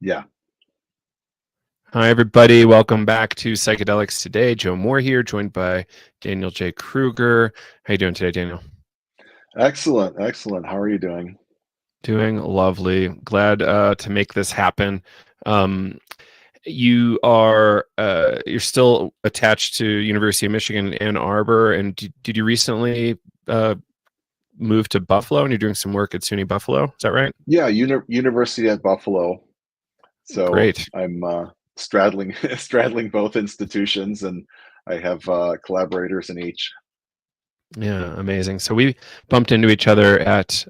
Yeah, Hi, everybody. Welcome back to Psychedelics Today. Joe Moore here, joined by Daniel J. Kruger. How you doing today, Daniel? excellent, excellent. How are you doing? Doing lovely. Glad to make this happen. Um, you're still attached to University of Michigan in Ann Arbor, and did you recently uh, move to Buffalo? And you're doing some work at SUNY Buffalo. Is that right? Yeah, University at Buffalo. So Great. I'm straddling straddling both institutions, and I have collaborators in each. Yeah, amazing. So we bumped into each other at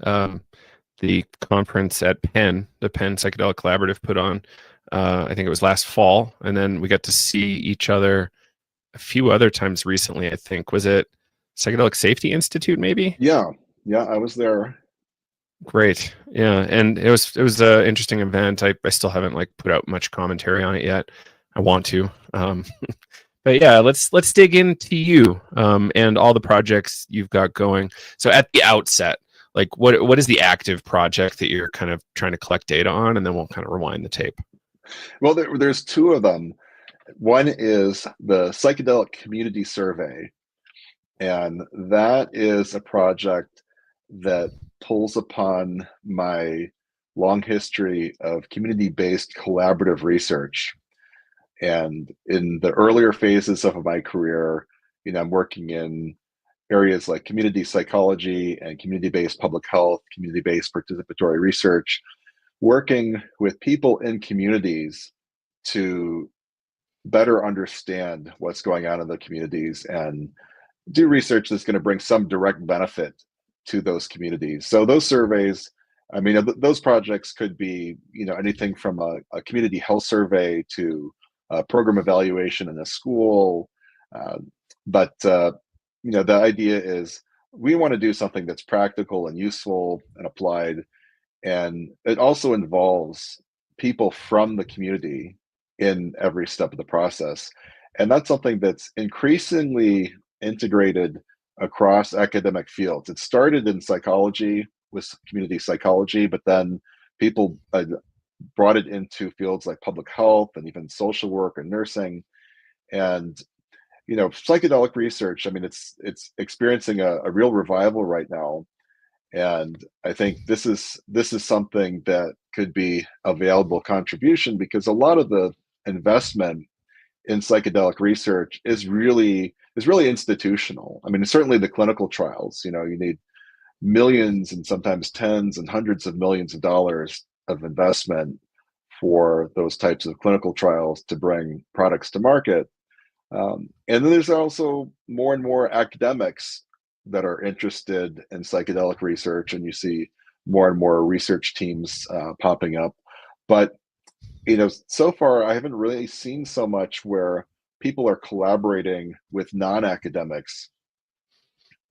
the conference at Penn, the Penn Psychedelic Collaborative put on. I think it was last fall, and then we got to see each other a few other times recently. I think was it Psychedelic Safety Institute, maybe. Yeah, yeah, I was there. Great, yeah, and it was an interesting event. I still haven't like put out much commentary on it yet. I want to, but yeah, let's dig into you and all the projects you've got going. So at the outset, like what is the active project that you're kind of trying to collect data on, and then we'll kind of rewind the tape. Well, there's two of them. One is the Psychedelic Community Survey, and that is a project that pulls upon my long history of community-based collaborative research. And in the earlier phases of my career, I'm working in areas like community psychology and community-based public health, community-based participatory research, working with people in communities to better understand what's going on in the communities and do research that's going to bring some direct benefit to those communities. So those surveys, I mean, those projects could be, anything from a community health survey to program evaluation in a school. Uh, but the idea is we want to do something that's practical and useful and applied. And it also involves people from the community in every step of the process. And that's something that's increasingly integrated across academic fields. It started in psychology with community psychology, but then people brought it into fields like public health and even social work and nursing. And psychedelic research, I mean, it's experiencing a real revival right now, and I think this is something that could be a valuable contribution because a lot of the investment in psychedelic research is really institutional. I mean, certainly the clinical trials, you need millions and sometimes tens and hundreds of millions of dollars of investment for those types of clinical trials to bring products to market. And then there's also more and more academics that are interested in psychedelic research, and you see more and more research teams popping up. But so far I haven't really seen so much where people are collaborating with non-academics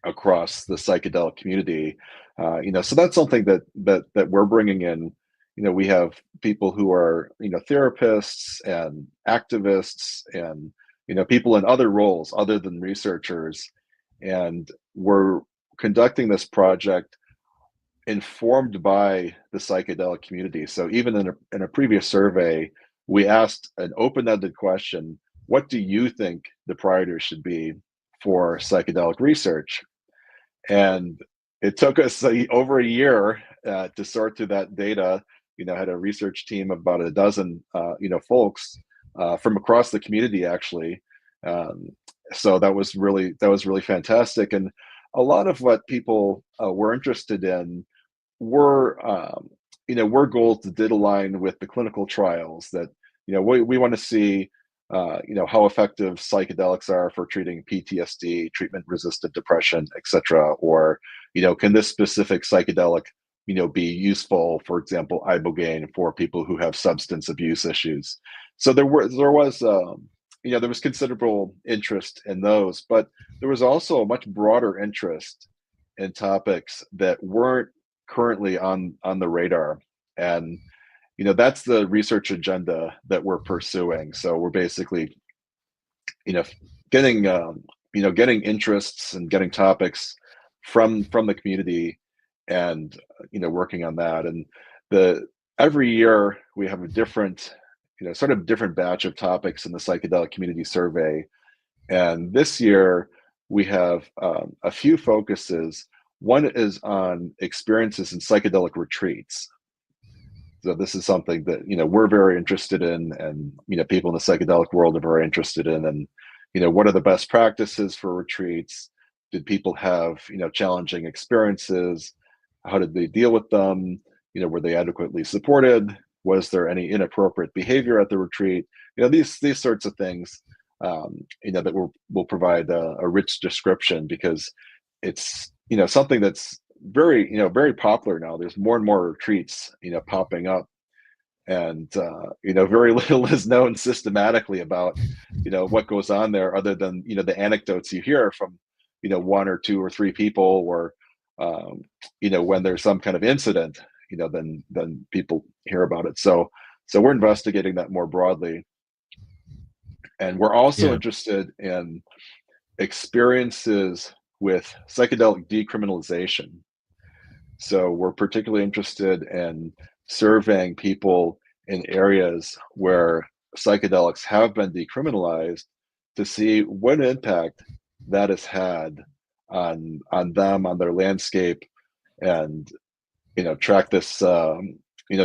across the psychedelic community. So that's something that we're bringing in. We have people who are therapists and activists and people in other roles other than researchers, and we're conducting this project informed by the psychedelic community. So even in a previous survey, we asked an open-ended question: what do you think the priorities should be for psychedelic research? And it took us over a year to sort through that data. Had a research team of about a dozen, folks from across the community, actually. Um, so that was really fantastic, and a lot of what people were interested in were goals that did align with the clinical trials. That we want to see how effective psychedelics are for treating PTSD, treatment-resistant depression, etc. Or can this specific psychedelic be useful, for example, ibogaine, for people who have substance abuse issues. So there was considerable interest in those, but there was also a much broader interest in topics that weren't currently on the radar. And that's the research agenda that we're pursuing. So we're basically you know getting getting interests and getting topics from the community, and working on that. And the every year we have a different, sort of different batch of topics in the psychedelic community survey. And this year we have a few focuses. One is on experiences in psychedelic retreats. So this is something that we're very interested in, and people in the psychedelic world are very interested in. And what are the best practices for retreats? Did people have challenging experiences? How did they deal with them? Were they adequately supported? Was there any inappropriate behavior at the retreat? These sorts of things. That will provide a rich description, because it's something that's very popular now. There's more and more retreats popping up, and very little is known systematically about what goes on there, other than the anecdotes you hear from one or two or three people, or when there's some kind of incident, then people hear about it. So we're investigating that more broadly, and we're also Yeah. interested in experiences with psychedelic decriminalization. So we're particularly interested in surveying people in areas where psychedelics have been decriminalized, to see what impact that has had on them, on their landscape, and track this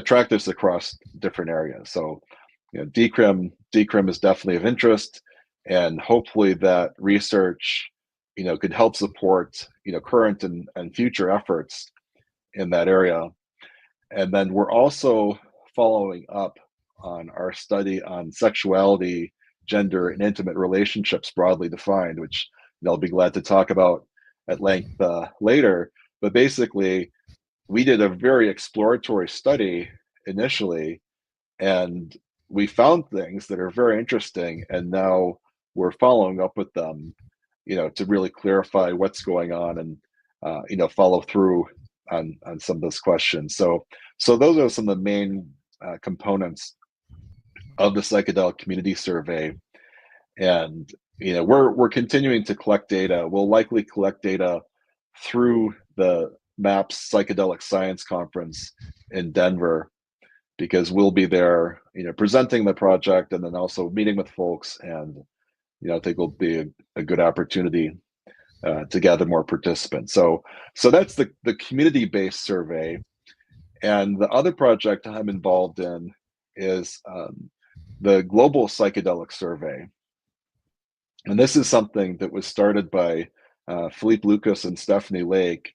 track this across different areas. So decrim is definitely of interest, and hopefully that research could help support current and future efforts in that area. And then we're also following up on our study on sexuality, gender, and intimate relationships broadly defined, which I'll be glad to talk about at length later. But basically, we did a very exploratory study initially, and we found things that are very interesting, and now we're following up with them, to really clarify what's going on, and follow through on some of those questions. So those are some of the main components of the psychedelic community survey. And we're continuing to collect data. We'll likely collect data through the MAPS Psychedelic Science Conference in Denver, because we'll be there, presenting the project, and then also meeting with folks. And I think will be a good opportunity to gather more participants. So that's the community-based survey. And the other project I'm involved in is the Global Psychedelic Survey. And this is something that was started by Philippe Lucas and Stephanie Lake,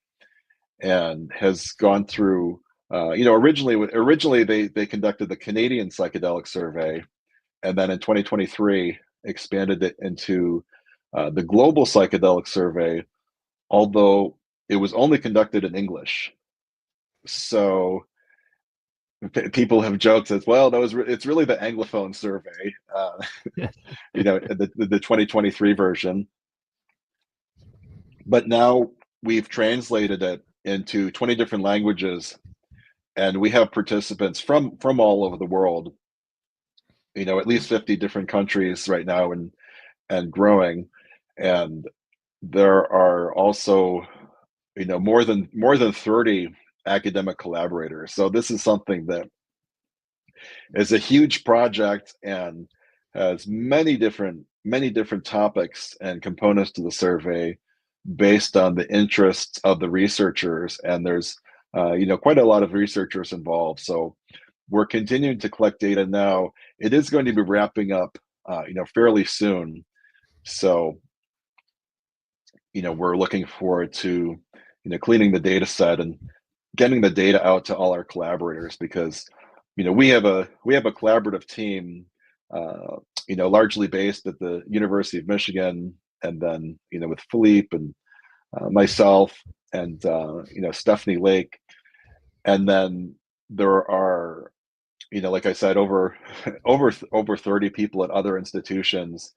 and has gone through, originally they conducted the Canadian Psychedelic Survey, and then in 2023 expanded it into the Global Psychedelic Survey, although it was only conducted in English. So people have joked as well, it's really the Anglophone survey, the 2023 version. But now we've translated it into 20 different languages, and we have participants from all over the world, at least 50 different countries right now, and growing. And there are also more than 30 academic collaborators. So this is something that is a huge project, and has many different topics and components to the survey based on the interests of the researchers. And there's quite a lot of researchers involved. So we're continuing to collect data now. It is going to be wrapping up fairly soon. So we're looking forward to cleaning the data set and getting the data out to all our collaborators, because we have a collaborative team, largely based at the University of Michigan, and then with Philippe and myself and Stephanie Lake, and then there are like I said, over 30 people at other institutions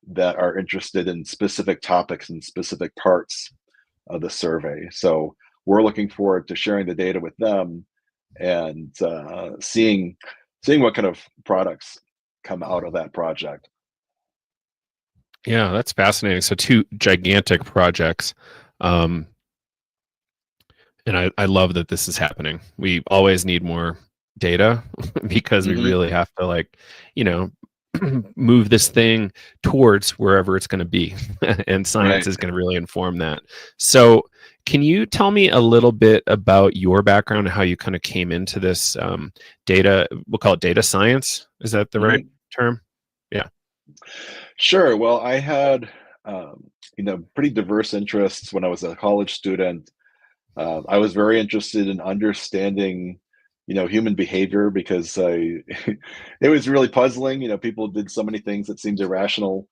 that are interested in specific topics and specific parts of the survey. So we're looking forward to sharing the data with them, and seeing what kind of products come out of that project. Yeah, that's fascinating. So two gigantic projects. And I love that this is happening. We always need more data because we Hmm. really have to, like, you know, move this thing towards wherever it's going to be. And science Right. is going to really inform that. So can you tell me a little bit about your background and how you kind of came into this data, we'll call it data science, is that the right Hmm. term? Yeah. Sure. Well, I had, pretty diverse interests when I was a college student. I was very interested in understanding, human behavior because it was really puzzling. People did so many things that seemed irrational.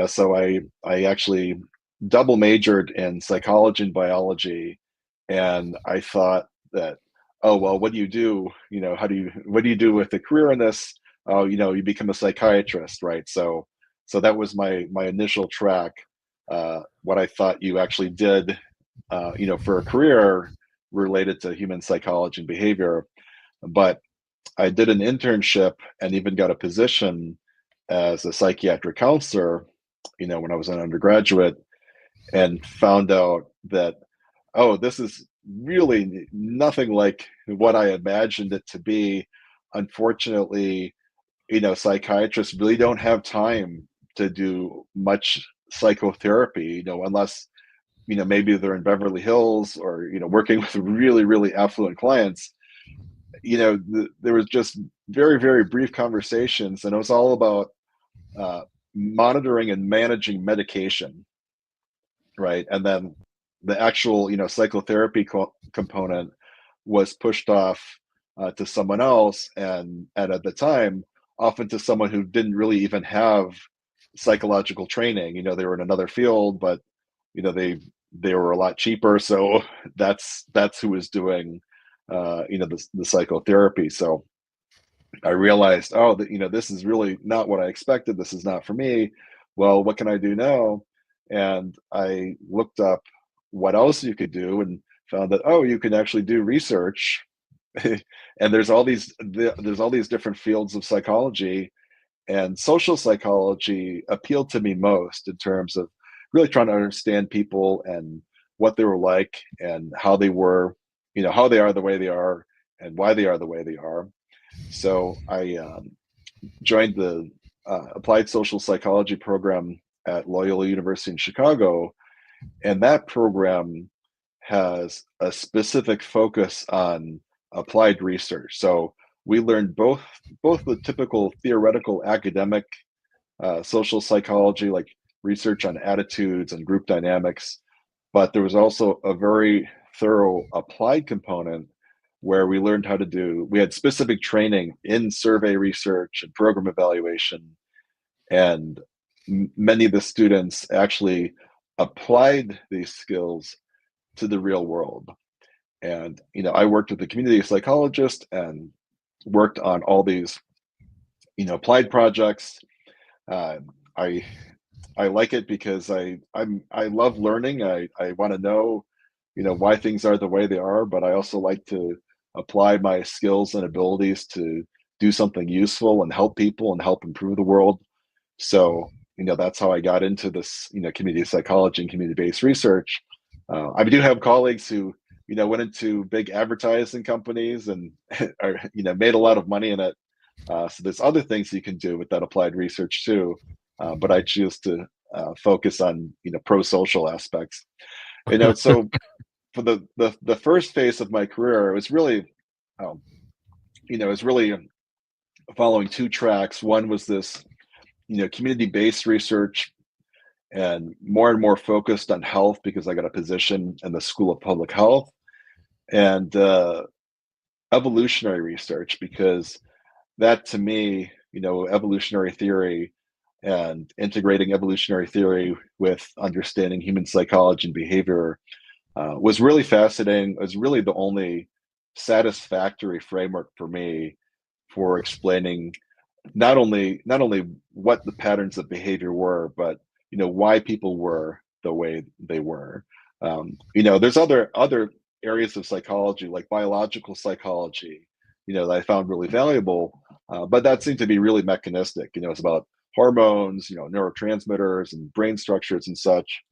So I actually double majored in psychology and biology, and I thought that, oh well, what do you do? What do you do with a career in this? Oh, you become a psychiatrist, right? So that was my initial track. What I thought you actually did, for a career related to human psychology and behavior. But I did an internship and even got a position as a psychiatric counselor, when I was an undergraduate, and found out that, oh, this is really nothing like what I imagined it to be. Unfortunately, psychiatrists really don't have time to do much psychotherapy, unless maybe they're in Beverly Hills or working with really really affluent clients. There was just very very brief conversations, and it was all about uh, monitoring and managing medication, right? And then the actual psychotherapy component was pushed off to someone else, and at the time often to someone who didn't really even have psychological training. They were in another field, but they were a lot cheaper, so that's who was doing the psychotherapy. So I realized, oh, that this is really not what I expected. This is not for me. Well, what can I do now? And I looked up what else you could do and found that, oh, you can actually do research. And there's all these different fields of psychology, and social psychology appealed to me most in terms of really trying to understand people and what they were like and how they were, how they are the way they are and why they are the way they are. So I joined the applied social psychology program at Loyola University in Chicago, and that program has a specific focus on applied research. So we learned both the typical theoretical academic social psychology, like research on attitudes and group dynamics, but there was also a very thorough applied component where we had specific training in survey research and program evaluation, and many of the students actually applied these skills to the real world. And I worked with a community psychologist and worked on all these applied projects. uh, i I like it because I love learning. I want to know, why things are the way they are, but I also like to apply my skills and abilities to do something useful and help people and help improve the world. So, that's how I got into this, community psychology and community-based research. I do have colleagues who, went into big advertising companies and are, made a lot of money in it. So there's other things you can do with that applied research too. But I choose to focus on pro-social aspects. So for the first phase of my career, it was really, um, it was really following two tracks. One was this community-based research and more focused on health because I got a position in the School of Public Health, and evolutionary research because that to me, evolutionary theory and integrating evolutionary theory with understanding human psychology and behavior was really fascinating. It was really the only satisfactory framework for me for explaining not only what the patterns of behavior were, but why people were the way they were. There's other areas of psychology like biological psychology, that I found really valuable, but that seemed to be really mechanistic. It's about hormones, neurotransmitters and brain structures and such.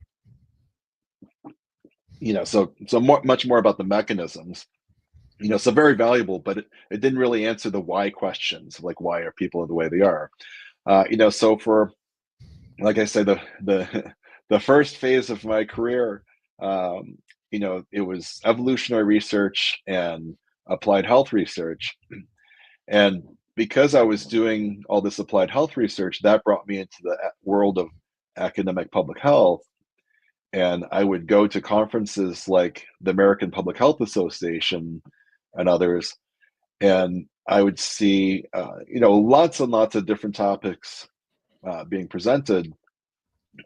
So much more about the mechanisms. so very valuable, but it didn't really answer the why questions, like why are people the way they are. So for, like I said, the the first phase of my career, it was evolutionary research and applied health research. And because I was doing all this applied health research, that brought me into the world of academic public health. And I would go to conferences like the American Public Health Association and others, and I would see, lots and lots of different topics being presented.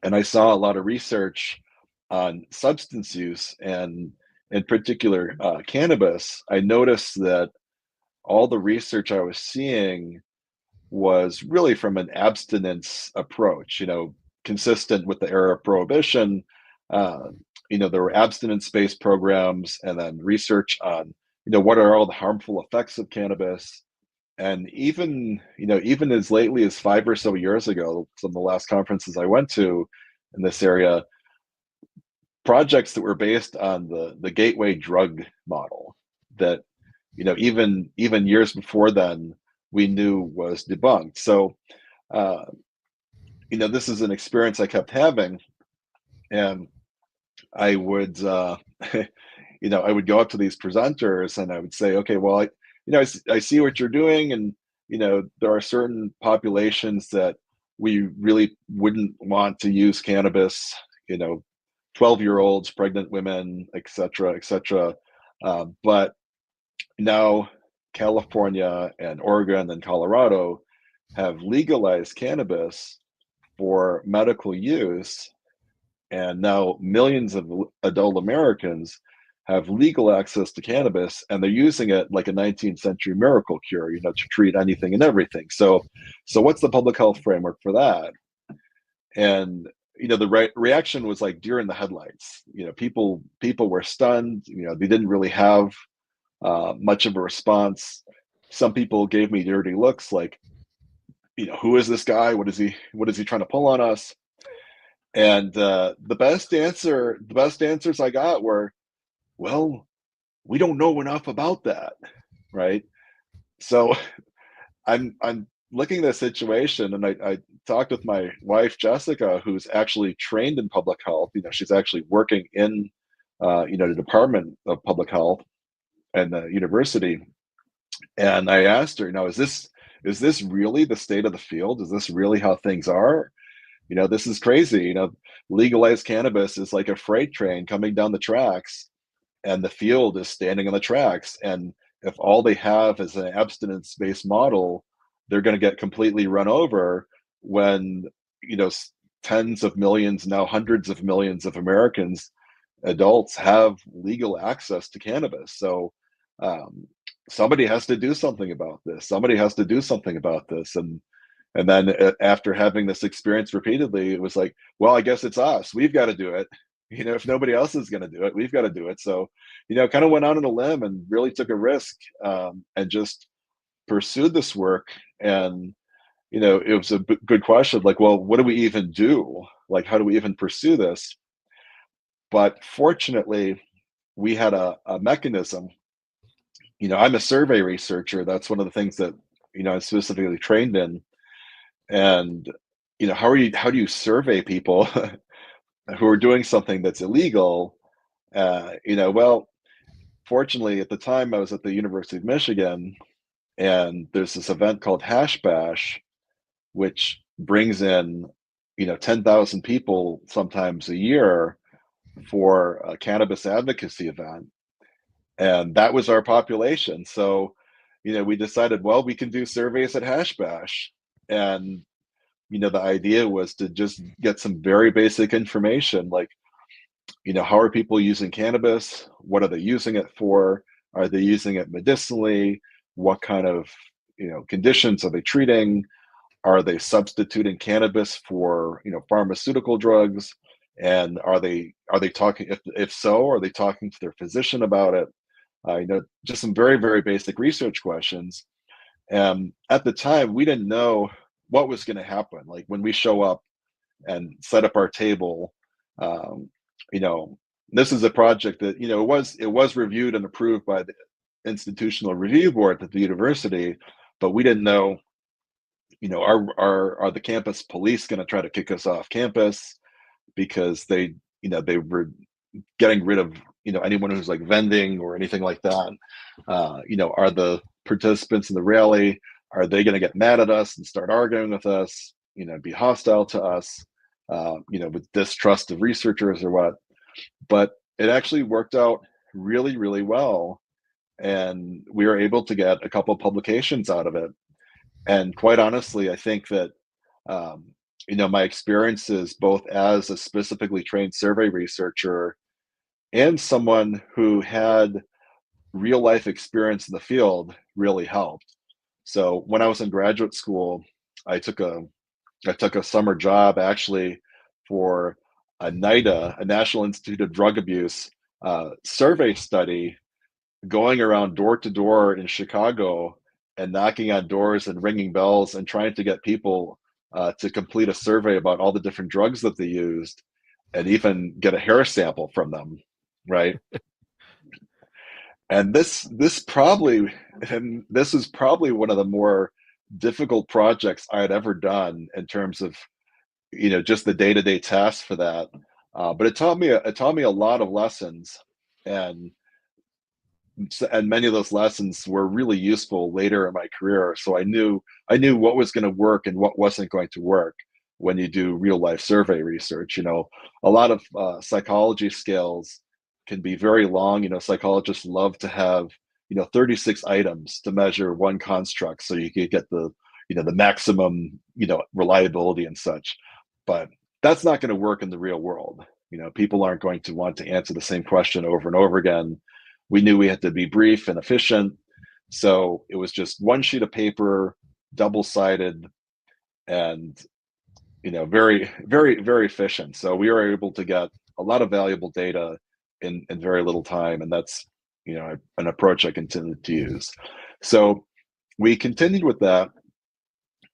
And I saw a lot of research on substance use, and in particular, cannabis. I noticed that all the research I was seeing was really from an abstinence approach, consistent with the era of prohibition. Uh, there were abstinence-based programs, and then research on, what are all the harmful effects of cannabis. And even as lately as 5 or so years ago, some of the last conferences I went to in this area, projects that were based on the gateway drug model that, even years before then, we knew was debunked. So, uh, this is an experience I kept having, and I would, I would go up to these presenters and I would say, okay, well, I see what you're doing, and there are certain populations that we really wouldn't want to use cannabis. 12-year-olds, pregnant women, et cetera, et cetera. But now California and Oregon and Colorado have legalized cannabis for medical use, and now millions of adult Americans have legal access to cannabis, and they're using it like a 19th century miracle cure, to treat anything and everything. So what's the public health framework for that? And the reaction was like deer in the headlights. People were stunned. They didn't really have much of a response. Some people gave me dirty looks, like, who is this guy? What is he trying to pull on us? And the best answers I got were, well, we don't know enough about that, right? So I'm looking at the situation, and I talked with my wife Jessica, who's actually trained in public health. She's actually working in the Department of Public Health and the university. And I asked her, is this really the state of the field? Is this really how things are? This is crazy. Legalized cannabis is like a freight train coming down the tracks, and the field is standing on the tracks. And if all they have is an abstinence-based model, they're going to get completely run over when, tens of millions, now hundreds of millions of Americans, adults, have legal access to cannabis. So somebody has to do something about this. Somebody has to do something about this. And then after having this experience repeatedly, it was like, well, I guess it's us. We've got to do it. If nobody else is going to do it, we've got to do it. So, kind of went out on a limb and really took a risk, and just pursued this work. And, it was a good question. Like, well, what do we even do? Like, how do we even pursue this? But fortunately, we had a mechanism. I'm a survey researcher. That's one of the things that, I'm specifically trained in. And, how do you survey people who are doing something that's illegal? Well, fortunately, at the time I was at the University of Michigan, and there's this event called Hash Bash, which brings in, 10,000 people sometimes a year for a cannabis advocacy event. And that was our population. So, we decided, well, we can do surveys at Hash Bash. And, the idea was to just get some very basic information, like, how are people using cannabis? What are they using it for? Are they using it medicinally? What kind of, conditions are they treating? Are they substituting cannabis for, pharmaceutical drugs? And are they talking, if so, are they talking to their physician about it? Just some very, very basic research questions. And at the time, we didn't know what was going to happen. Like, when we show up and set up our table, um, you know, this is a project that, it was reviewed and approved by the institutional review board at the university, but we didn't know, are the campus police going to try to kick us off campus because they were getting rid of anyone who's like vending or anything like that. Are the participants in the rally, are they going to get mad at us and start arguing with us, be hostile to us, with distrust of researchers or what? But it actually worked out really, really well, and we were able to get a couple of publications out of it. And quite honestly, I think that my experiences both as a specifically trained survey researcher and someone who had real life experience in the field really helped. So when I was in graduate school, I took a summer job actually for a NIDA, a National Institute of Drug Abuse survey study, going around door to door in Chicago and knocking on doors and ringing bells and trying to get people to complete a survey about all the different drugs that they used and even get a hair sample from them, right? And this is probably one of the more difficult projects I had ever done in terms of just the day-to-day tasks for that. But it taught me a lot of lessons, and many of those lessons were really useful later in my career. So I knew what was going to work and what wasn't going to work when you do real life survey research. A lot of psychology scales can be very long. Psychologists love to have 36 items to measure one construct, so you can get the the maximum reliability and such. But that's not going to work in the real world. People aren't going to want to answer the same question over and over again. We knew we had to be brief and efficient, so it was just one sheet of paper, double-sided, and very, very, very efficient. So we were able to get a lot of valuable data in very little time, and that's an approach I continued to use. So we continued with that,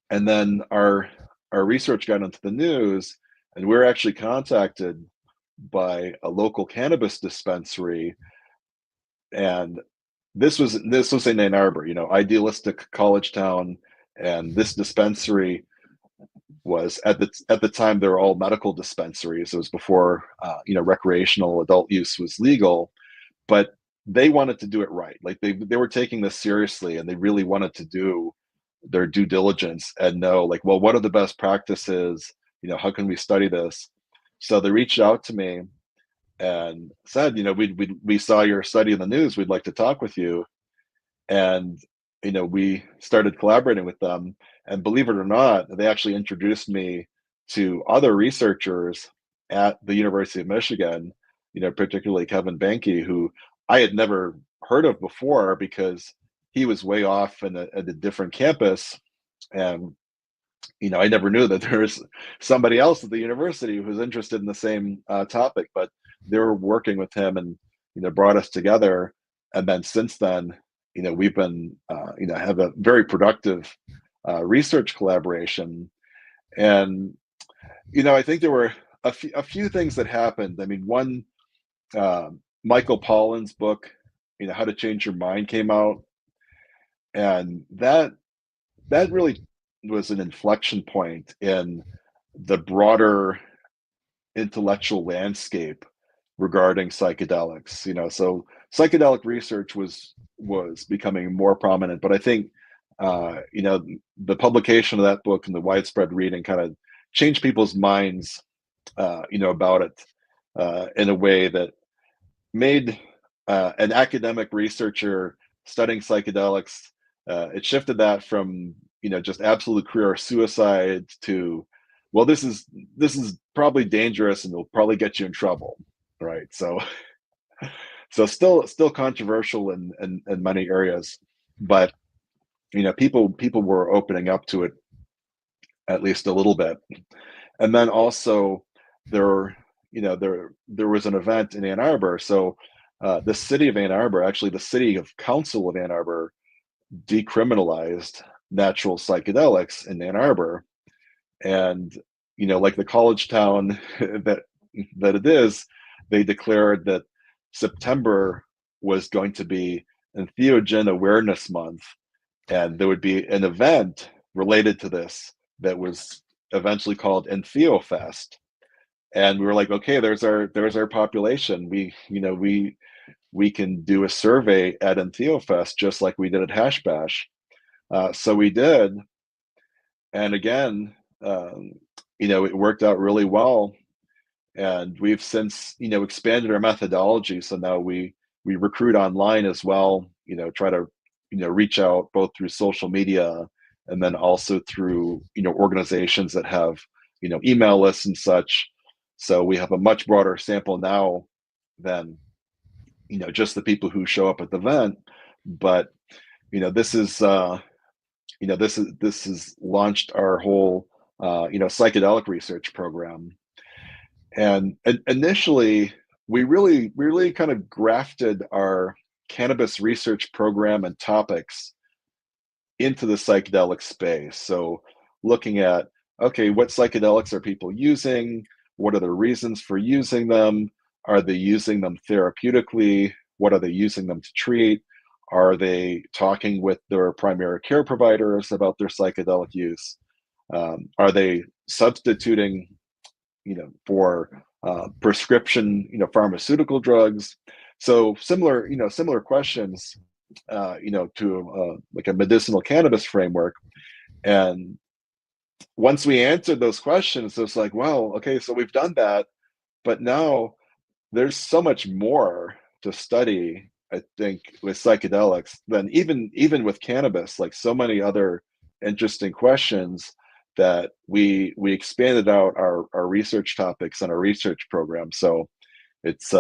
and then our research got into the news, and we were actually contacted by a local cannabis dispensary. And this was in Ann Arbor, idealistic college town, and this dispensary was at the time they were all medical dispensaries. It was before recreational adult use was legal, but they wanted to do it right. Like they were taking this seriously, and they really wanted to do their due diligence and know, like, well, what are the best practices? How can we study this? So they reached out to me and said, we saw your study in the news. We'd like to talk with you. And we started collaborating with them. And believe it or not, they actually introduced me to other researchers at the University of Michigan, particularly Kevin Banke, who I had never heard of before because he was way off in a different campus. And I never knew that there was somebody else at the university who was interested in the same topic, but they were working with him and brought us together. And then since then, we've been have a very productive research collaboration. And I think there were a few things that happened. I mean, one, Michael Pollan's book, How to Change Your Mind, came out, and that really was an inflection point in the broader intellectual landscape regarding psychedelics. So psychedelic research was becoming more prominent, but I think the publication of that book and the widespread reading kind of changed people's minds about it in a way that made an academic researcher studying psychedelics, it shifted that from just absolute career suicide to, well, this is probably dangerous and will probably get you in trouble, right? So still controversial in many areas, but people were opening up to it at least a little bit. And then also there was an event in Ann Arbor. So the city of Ann Arbor, actually the city of council of Ann Arbor, decriminalized natural psychedelics in Ann Arbor. And like the college town that it is, they declared that September was going to be Entheogen Awareness Month, and there would be an event related to this that was eventually called EntheoFest. And we were like, okay, there's our population. We can do a survey at EntheoFest just like we did at Hash Bash. So we did, and again, it worked out really well. And we've since expanded our methodology, so now we recruit online as well. Try to reach out both through social media and then also through organizations that have email lists and such. So we have a much broader sample now than just the people who show up at the event. But this is this has launched our whole psychedelic research program. And initially, we really kind of grafted our cannabis research program and topics into the psychedelic space. So looking at, okay, what psychedelics are people using? What are the reasons for using them? Are they using them therapeutically? What are they using them to treat? Are they talking with their primary care providers about their psychedelic use? Are they substituting for prescription, pharmaceutical drugs? So similar questions, to like a medicinal cannabis framework. And once we answered those questions, it was like, well, okay, so we've done that, but now there's so much more to study, I think, with psychedelics than even with cannabis. Like so many other interesting questions that we expanded out our research topics and our research program. So it's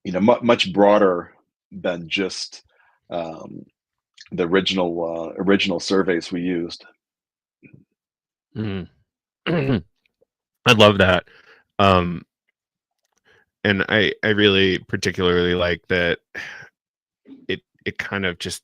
much broader than just the original surveys we used. Mm. I love that. And I really particularly like that it kind of just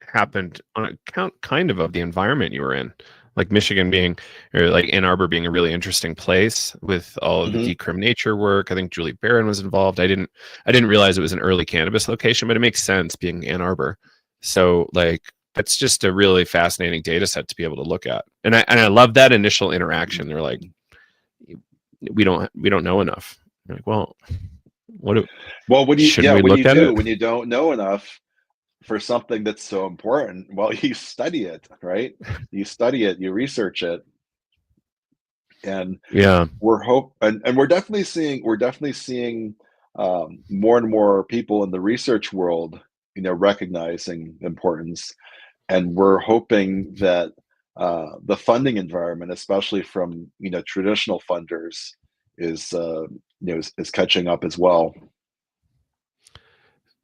happened on account kind of the environment you were in, like Michigan being, or like Ann Arbor being a really interesting place with all of the decrim nature work. I think Julie Barron was involved. I didn't realize it was an early cannabis location, but it makes sense being Ann Arbor. So like that's just a really fascinating data set to be able to look at. And I love that initial interaction. They're like, we don't know enough. I'm like, well, what do when you don't know enough for something that's so important? Well, you study it, right? You study it, you research it. And yeah, we're definitely seeing more and more people in the research world, recognizing importance. And we're hoping that the funding environment, especially from traditional funders, is catching up as well.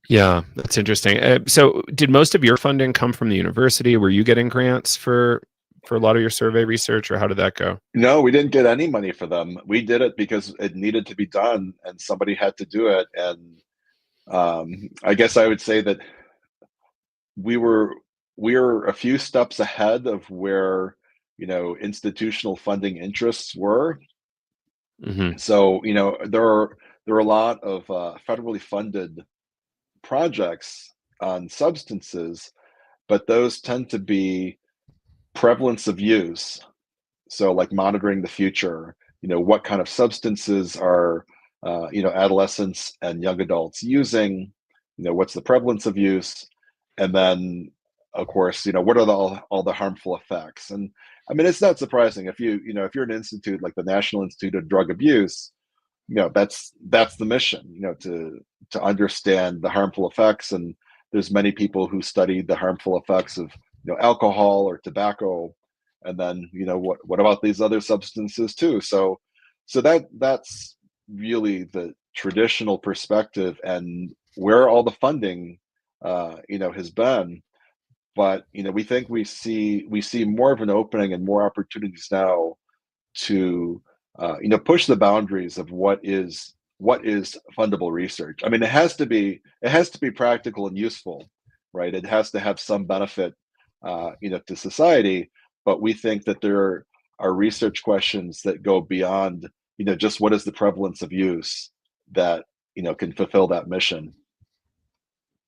Yeah, that's interesting. So, did most of your funding come from the university? Were you getting grants for a lot of your survey research, or how did that go? No, we didn't get any money for them. We did it because it needed to be done, and somebody had to do it. And I guess I would say that we're a few steps ahead of where institutional funding interests were. So there are a lot of federally funded projects on substances, but those tend to be prevalence of use. So like monitoring the future, what kind of substances are adolescents and young adults using, what's the prevalence of use, and then of course what are all the harmful effects. And I mean, it's not surprising if if you're an institute like the National Institute of Drug Abuse, that's the mission, to understand the harmful effects. And there's many people who study the harmful effects of alcohol or tobacco, and then what about these other substances too. So that's really the traditional perspective and where all the funding has been. But we think we see more of an opening and more opportunities now to push the boundaries of what is fundable research. I mean, it has to be practical and useful, right? It has to have some benefit to society. But we think that there are research questions that go beyond just what is the prevalence of use that can fulfill that mission.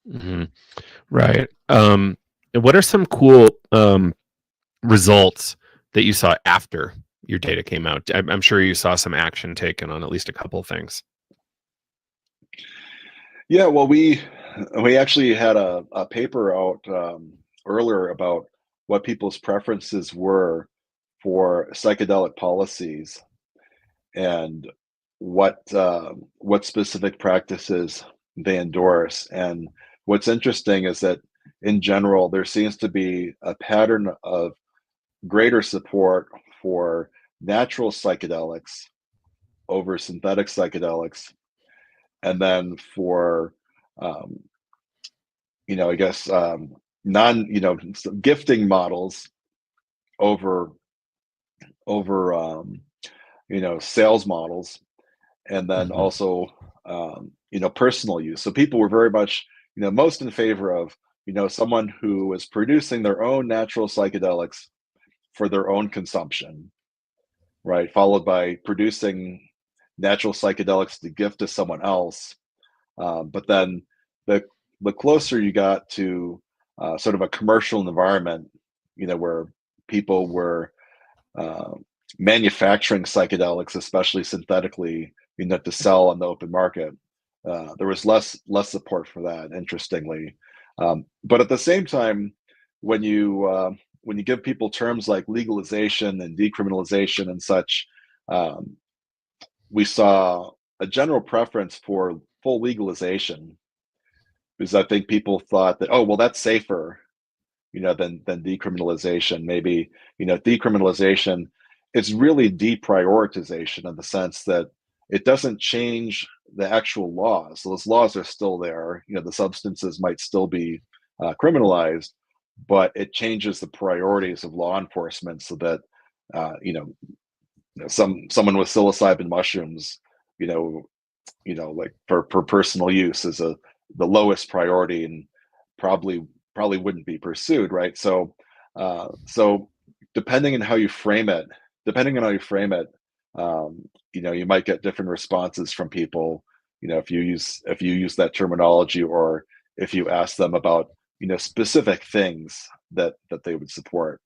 Mhm. Right. And what are some cool results that you saw after your data came out? I'm sure you saw some action taken on at least a couple things. Yeah, well, we actually had a paper out earlier about what people's preferences were for psychedelic policies and what specific practices they endorse. And what's interesting is that in general, there seems to be a pattern of greater support for natural psychedelics over synthetic psychedelics, and then for um, I guess non gifting models over over sales models, and then Mhm. also personal use. So people were very much most in favor of someone who was producing their own natural psychedelics for their own consumption, right? Followed by producing natural psychedelics to gift to someone else. But then the the closer you got to sort of a commercial environment, where people were uh, manufacturing psychedelics, especially synthetically, to sell on the open market, there was less support for that. Interestingly, but at the same time, when you uh, when you give people terms like legalization and decriminalization and such, um, we saw a general preference for full legalization, because I think people thought that, oh well, that's safer, than decriminalization. Maybe decriminalization, it's really deprioritization in the sense that it doesn't change the actual laws. So those laws are still there. The substances might still be criminalized, but it changes the priorities of law enforcement so that uh, you know someone with psilocybin mushrooms, you know like for personal use is the lowest priority, and probably wouldn't be pursued, right? So depending on how you frame it, depending on how you frame it, you might get different responses from people. If you use that terminology, or if you ask them about specific things that they would support.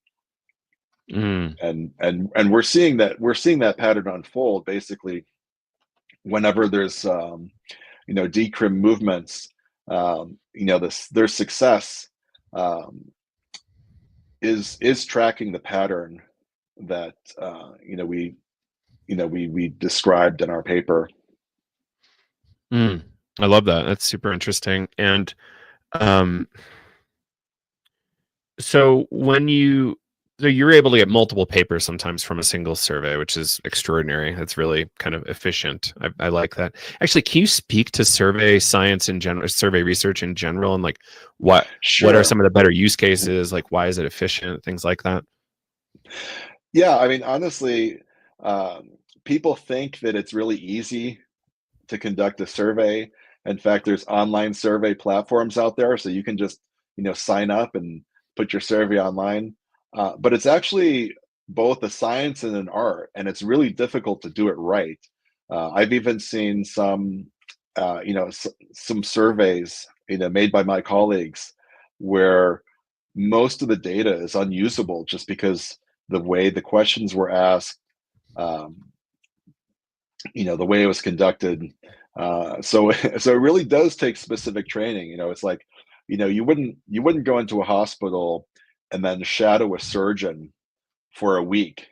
Mm. And we're seeing that pattern unfold basically whenever there's decrim movements. Their success um, is tracking the pattern that we described in our paper. Mm. I love that. That's super interesting. And um, so when you're able to get multiple papers sometimes from a single survey, which is extraordinary. That's really kind of efficient. I like that. Actually, can you speak to survey science in general, survey research in general, and like what are Sure. some of the better use cases? Like why is it efficient? Things like that. Yeah, I mean, honestly, um, people think that it's really easy to conduct a survey. In fact, there's online survey platforms out there, so you can just sign up and put your survey online. But it's actually both a science and an art, and it's really difficult to do it right. I've even seen some surveys made by my colleagues where most of the data is unusable just because the way the questions were asked, um, the way it was conducted. So so it really does take specific training. It's like, you wouldn't go into a hospital and then shadow a surgeon for a week,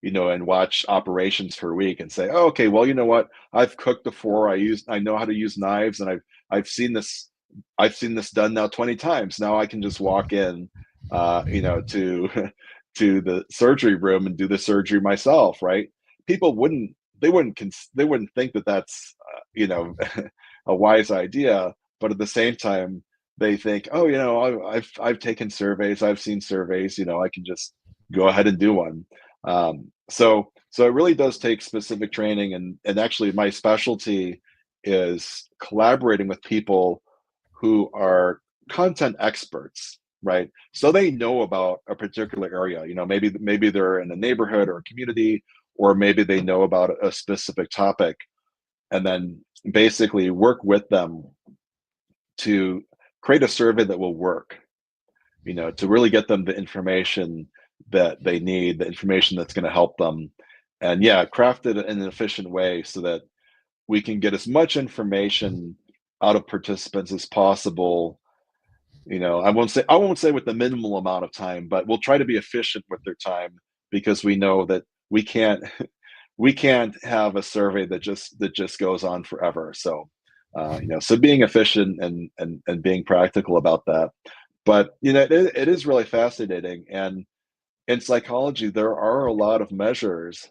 and watch operations for a week and say, oh, okay, well, you know what? I've cooked before. I know how to use knives, and I've seen this I've seen this done now 20 times. Now I can just walk in, to to the surgery room and do the surgery myself, right? People they wouldn't think that that's a wise idea, but at the same time, they think, oh, I've taken surveys, I've seen surveys, I can just go ahead and do one. So it really does take specific training, and actually my specialty is collaborating with people who are content experts, right? So they know about a particular area. Maybe they're in a neighborhood or a community, or maybe they know about a specific topic, and then basically work with them to create a survey that will work, to really get them the information that they need, the information that's going to help them. And yeah, craft it in an efficient way so that we can get as much information out of participants as possible. I won't say with the minimal amount of time, but we'll try to be efficient with their time, because we know that we can't we can't have a survey that just goes on forever. So so being efficient and being practical about that. But it is really fascinating. And in psychology, there are a lot of measures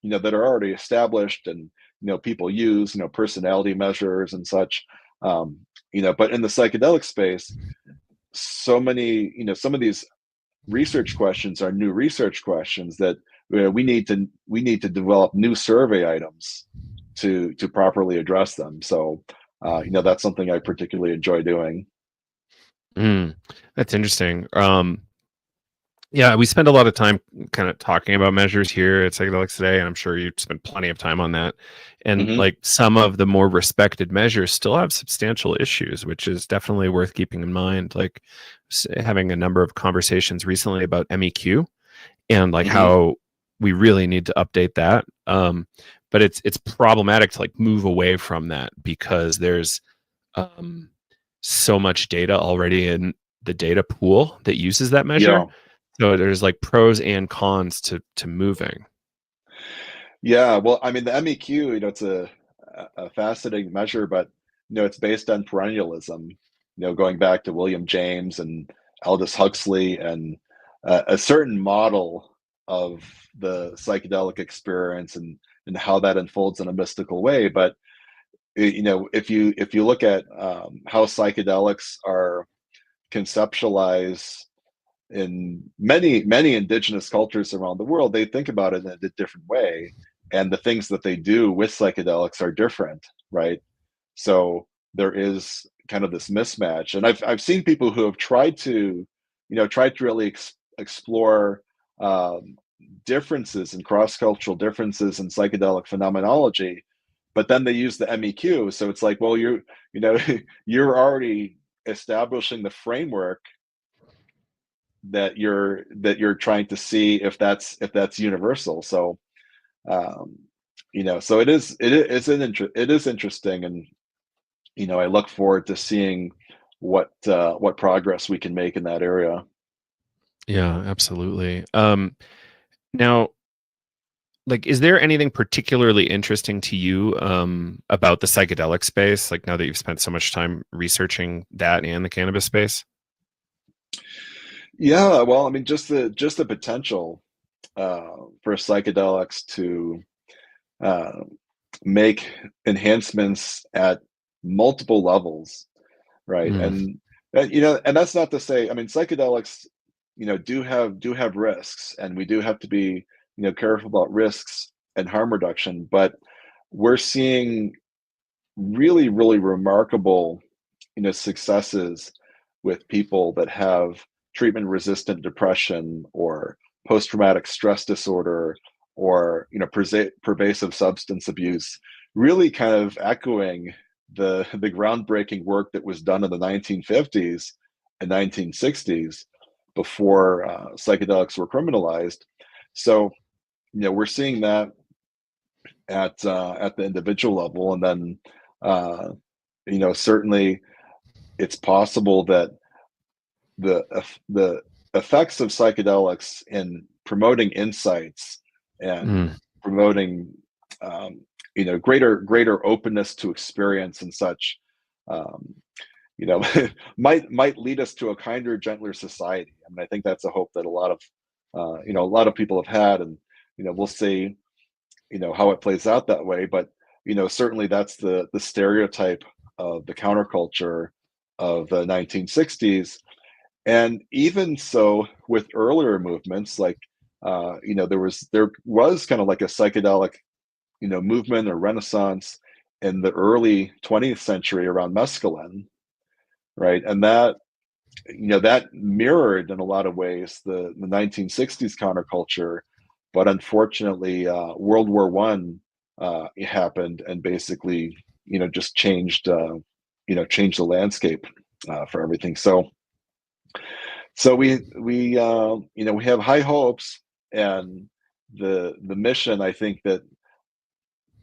that are already established, and people use personality measures and such. But in the psychedelic space, so many some of these research questions are new research questions that we need to develop new survey items to properly address them. So that's something I particularly enjoy doing. Mm, that's interesting. Yeah, we spend a lot of time kind of talking about measures here at Psychedelics Today, and I'm sure you spend plenty of time on that. And Hmm. like some of the more respected measures still have substantial issues, which is definitely worth keeping in mind. Like having a number of conversations recently about MEQ and like Hmm. how we really need to update that. But it's problematic to like move away from that because there's um, so much data already in the data pool that uses that measure. Yeah. So there's like pros and cons to moving. Yeah, well, I mean, the MEQ, it's a fascinating measure, but it's based on perennialism. Going back to William James and Aldous Huxley, and a certain model of the psychedelic experience, and how that unfolds in a mystical way. But if you look at how psychedelics are conceptualized in many indigenous cultures around the world, they think about it in a different way, and the things that they do with psychedelics are different, right? So there is kind of this mismatch, and I've seen people who have tried to really explore um, differences and cross-cultural differences in psychedelic phenomenology, but then they use the MEQ. So it's like, well, you know you're already establishing the framework that you're trying to see if that's universal. So um so it is interesting. And I look forward to seeing what progress we can make in that area. Yeah, absolutely. Now, like, is there anything particularly interesting to you about the psychedelic space? Like now that you've spent so much time researching that and the cannabis space? Yeah, well, I mean, just the potential for psychedelics to uh, make enhancements at multiple levels, right? Mm, And that's not to say, I mean, psychedelics do have risks, and we do have to be careful about risks and harm reduction. But we're seeing really, really remarkable successes with people that have treatment resistant depression, or post traumatic stress disorder, or pervasive substance abuse, really kind of echoing the groundbreaking work that was done in the 1950s and 1960s, before psychedelics were criminalized. So we're seeing that at the individual level. And then uh, certainly it's possible that the effects of psychedelics in promoting insights, and mm, promoting um, greater openness to experience and such, um, you know might lead us to a kinder, gentler society. I mean, I think that's a hope that a lot of people have had. And we'll see how it plays out that way. But certainly that's the stereotype of the counterculture of the 1960s. And even so, with earlier movements, like there was kind of like a psychedelic movement or renaissance in the early 20th century around mescaline, right? And that mirrored in a lot of ways the 1960s counterculture. But unfortunately, World War I happened, and basically just changed the landscape. for everything. So we have high hopes, and the mission, I think, that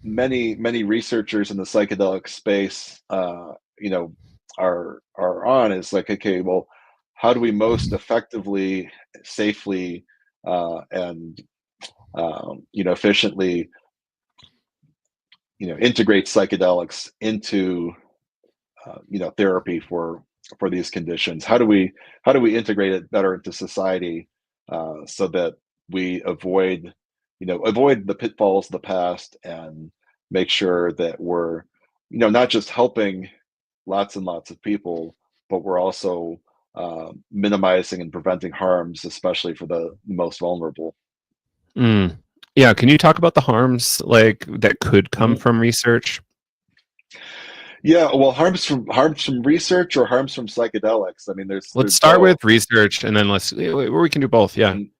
many researchers in the psychedelic space are on is like, okay, well, how do we most effectively, safely, and efficiently integrate psychedelics into therapy for these conditions. How do we integrate it better into society, so that we avoid the pitfalls of the past, and make sure that we're not just helping lots and lots of people, but we're also minimizing and preventing harms, especially for the most vulnerable. Mm. Yeah, can you talk about the harms like that could come Mhm. from research? Yeah, well, harms from research or harms from psychedelics. I mean, Let's there's start with both. research and then we can do both. Yeah. Mhm.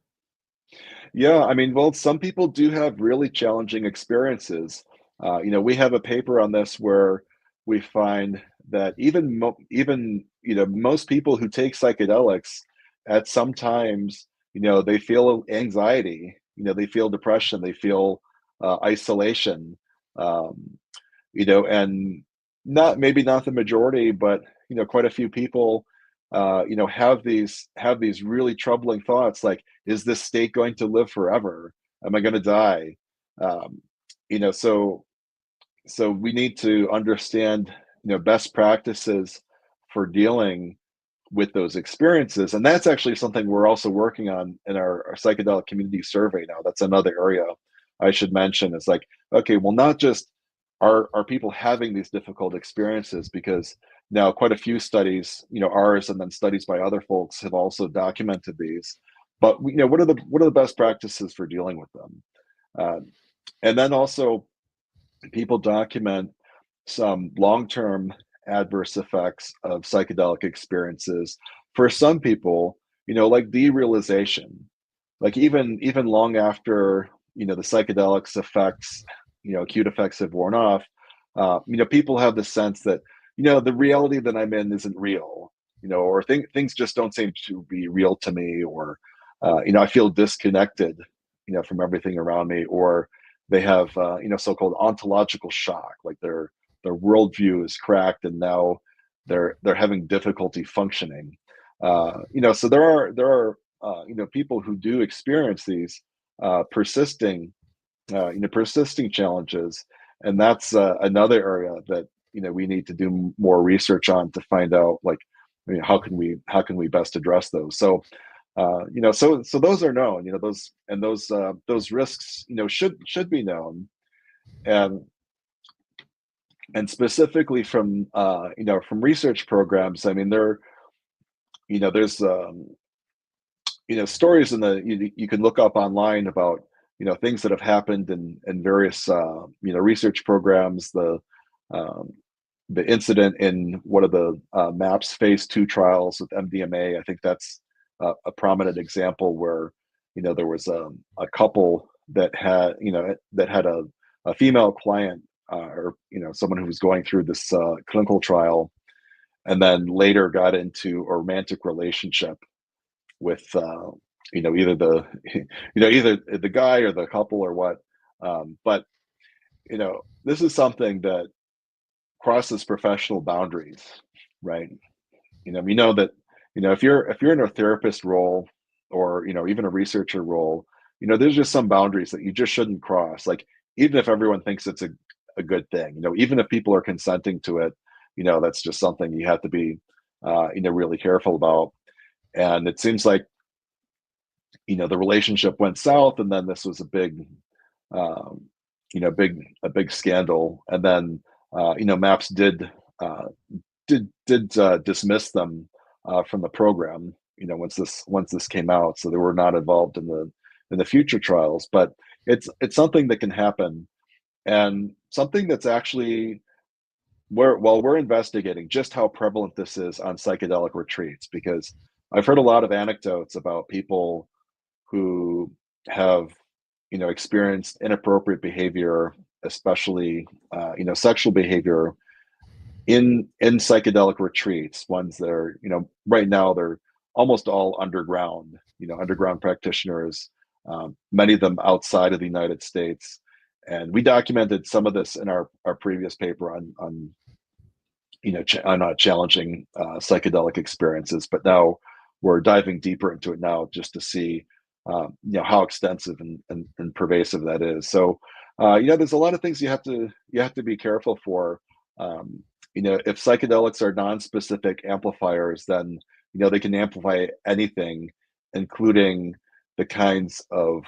Yeah, I mean, well, some people do have really challenging experiences. We have a paper on this where we find that even most people who take psychedelics, at some times, they feel anxiety, they feel depression, they feel isolation, um, and maybe not the majority, but quite a few people, have these really troubling thoughts, like, is this state going to live forever? Am I going to die? Um, so we need to understand, best practices for dealing with those experiences, and that's actually something we're also working on in our psychedelic community survey now. That's another area I should mention. It's like, okay, well, not just are people having these difficult experiences, because now quite a few studies, ours and then studies by other folks, have also documented these, but what are the best practices for dealing with them? uh, and then also, people document some long-term adverse effects of psychedelic experiences. For some people, like derealization, like even long after the psychedelics effects, acute effects have worn off. People have the sense that the reality that I'm in isn't real, or things just don't seem to be real to me, or I feel disconnected, from everything around me, or they have so-called ontological shock, like their worldview is cracked, and now they're having difficulty functioning. So there are people who do experience these persisting challenges, and that's another area that we need to do more research on, to find out, like, how can we best address those. So those are known, those risks should be known, and specifically from research programs. I mean, there's stories you can look up online about things that have happened in various research programs. Um, the incident in one of the MAPS phase 2 trials with MDMA, I think that's a prominent example, where there was a couple that had a female client, or someone who was going through this clinical trial, and then later got into a romantic relationship with either the guy or the couple, or what. But this is something that crosses professional boundaries, right? We know that if you're in a therapist role, or even a researcher role, there's just some boundaries that you just shouldn't cross. Like, even if everyone thinks it's a good thing, even if people are consenting to it, that's just something you have to be really careful about. And it seems like the relationship went south, and then this was um, a big scandal, and then MAPS uh, did dismiss them from the program. Once this came out, so they were not involved in the future trials. But it's something that can happen, and something that's actually, we're investigating just how prevalent this is on psychedelic retreats, because I've heard a lot of anecdotes about people who have experienced inappropriate behavior, especially sexual behavior, in psychedelic retreats, ones that are, right now they're almost all underground, underground practitioners, many of them outside of the United States. And we documented some of this in our previous paper on on challenging psychedelic experiences, but now we're diving deeper into it now just to see how extensive and pervasive that is. So there's a lot of things you have to be careful for. Um, if psychedelics are non-specific amplifiers, then they can amplify anything, including the kinds of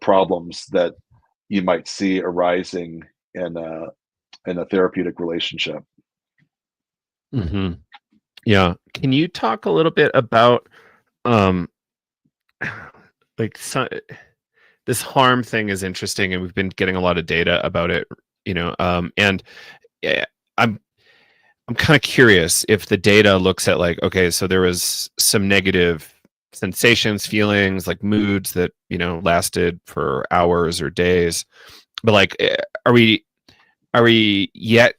problems that you might see arising in a therapeutic relationship. Hmm. Yeah. Can you talk a little bit about um like this harm thing is interesting, and we've been getting a lot of data about it, and yeah, I'm kind of curious if the data looks at like, okay, so there was some negative sensations, feelings, like moods that, lasted for hours or days. But like, are we yet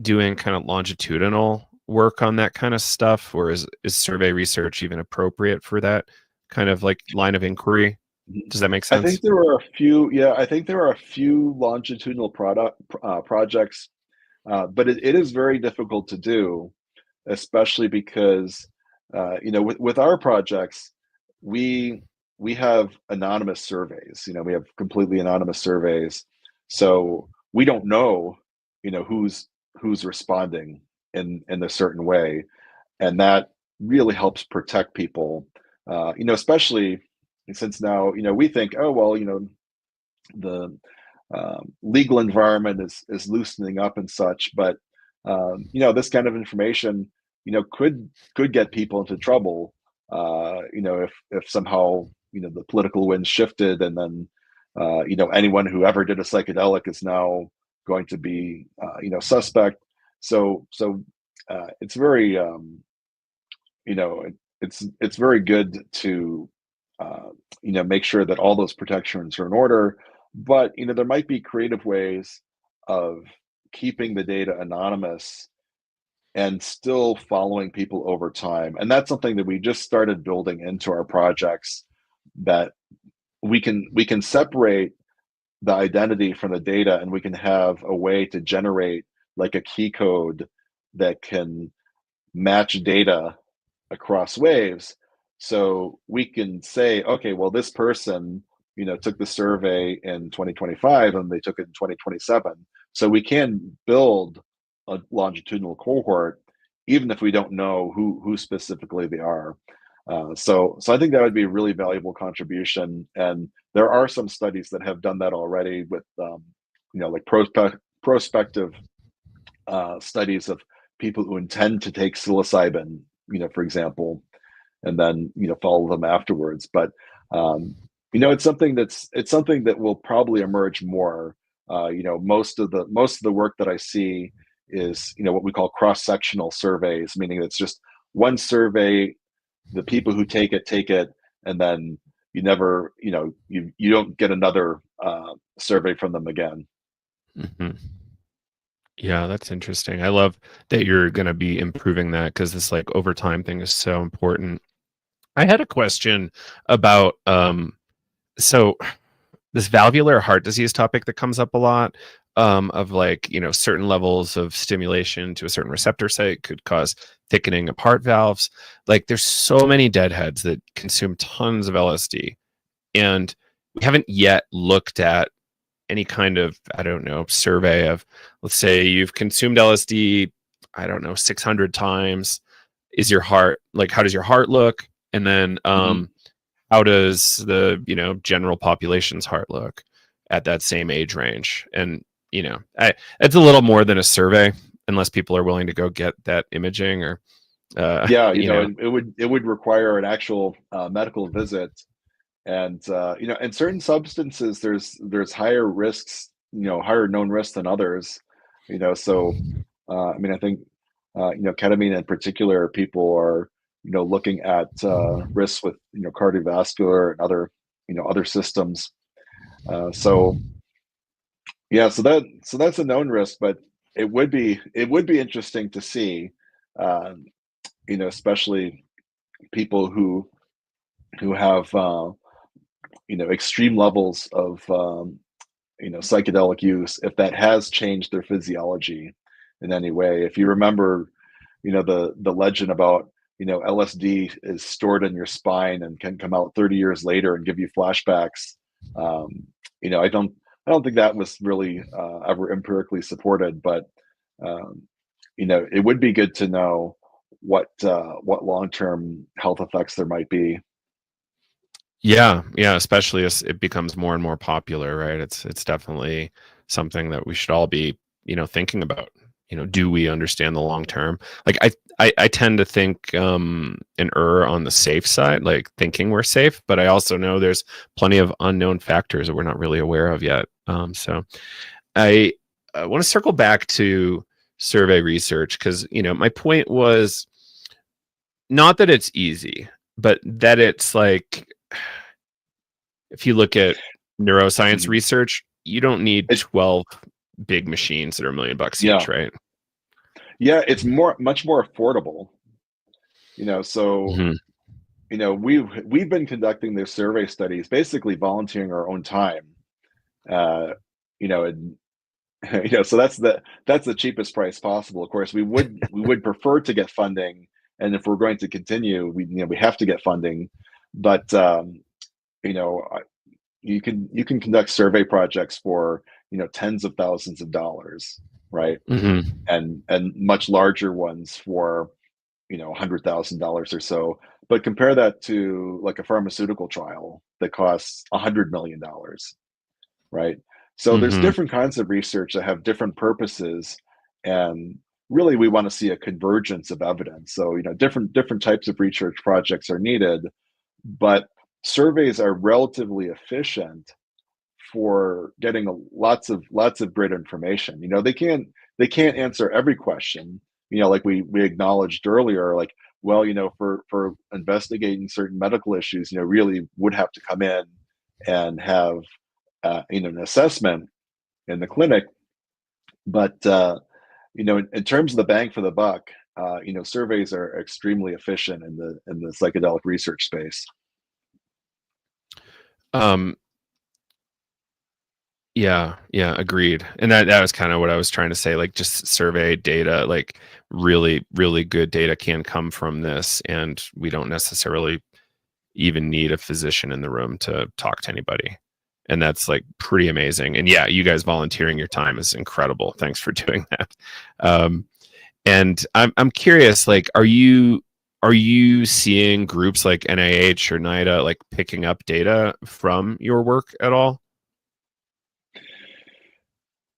doing kind of longitudinal work on that kind of stuff, or is survey research even appropriate for that kind of like line of inquiry? Does that make I think sense? there are a few, yeah, I think there are a few longitudinal projects, but it is very difficult to do, especially because, with our projects, we we have anonymous surveys. We have completely anonymous surveys, so we don't know, who's responding in a certain way, and that really helps protect people. Especially since now, we think, oh well, the legal environment is loosening up and such, but this kind of information, could get people into trouble. If somehow the political wind shifted, and then anyone who ever did a psychedelic is now going to be suspect. So it's very you know it's very good to make sure that all those protections are in order, but there might be creative ways of keeping the data anonymous and still following people over time, and that's something that we just started building into our projects, that we can separate the identity from the data, and we can have a way to generate like a key code that can match data across waves. So we can say, okay, well, this person, took the survey in 2025 and they took it in 2027. So we can build a longitudinal cohort, even if we don't know who specifically they are. So I think that would be a really valuable contribution. And there are some studies that have done that already with, like prospective studies of people who intend to take psilocybin, for example, and then follow them afterwards. But it's something that will probably emerge more. Most of the work that I see is what we call cross-sectional surveys, meaning it's just one survey. The people who take it, and then you never, you don't get another survey from them again. Hmm. Yeah, that's interesting. I love that you're going to be improving that, because this like overtime thing is so important. I had a question about so this valvular heart disease topic that comes up a lot, of like, certain levels of stimulation to a certain receptor site could cause thickening of heart valves. Like there's so many deadheads that consume tons of LSD, and we haven't yet looked at any kind of, I don't know, survey of, let's say you've consumed LSD, I don't know, 600 times. Is your heart, like, how does your heart look? And then Mhm. how does the, general population's heart look at that same age range? And, it's a little more than a survey, unless people are willing to go get that imaging, or, Yeah, you know, it would require an actual medical visit, and in certain substances, there's higher risks, higher known risks than others. So I mean, I think ketamine in particular, people are looking at risks with cardiovascular and other systems. So yeah, so that's a known risk, but it would be interesting to see, um, especially people who have extreme levels of psychedelic use, if that has changed their physiology in any way. If you remember, the legend about LSD is stored in your spine and can come out 30 years later and give you flashbacks. Um, I don't think that was really ever empirically supported, but um, it would be good to know what long-term health effects there might be. Yeah, yeah, especially as it becomes more and more popular, right? It's definitely something that we should all be, thinking about. Do we understand the long term? Like I tend to think and err on the safe side, like thinking we're safe, but I also know there's plenty of unknown factors that we're not really aware of yet. So I want to circle back to survey research because my point was not that it's easy, but that it's like if you look at neuroscience Mhm. research, you don't need It, 12 big machines that are $1 million each, yeah, right? yeah, it's much more affordable. So Hmm. we've been conducting these survey studies, basically volunteering our own time. Uh, and so that's the cheapest price possible. Of course, we would prefer to get funding, and if we're going to continue, we have to get funding. But you know, you can conduct survey projects for tens of thousands of dollars, right? Hmm. And much larger ones for $100,000 or so. But compare that to like a pharmaceutical trial that costs $100 million, right? So there's Hmm. different kinds of research that have different purposes, and really we want to see a convergence of evidence. So different types of research projects are needed, but surveys are relatively efficient for getting lots of great information. They can't answer every question. Like we acknowledged earlier, like, well, for investigating certain medical issues, really would have to come in and have an assessment in the clinic. But in terms of the bang for the buck, surveys are extremely efficient in the psychedelic research space. Um, yeah, yeah, agreed. And that was kind of what I was trying to say. Like, just survey data, like really, really good data can come from this, and we don't necessarily even need a physician in the room to talk to anybody. And that's like pretty amazing. And yeah, you guys volunteering your time is incredible. Thanks for doing that. Um, and I'm curious, like, are you seeing groups like NIH or NIDA like picking up data from your work at all?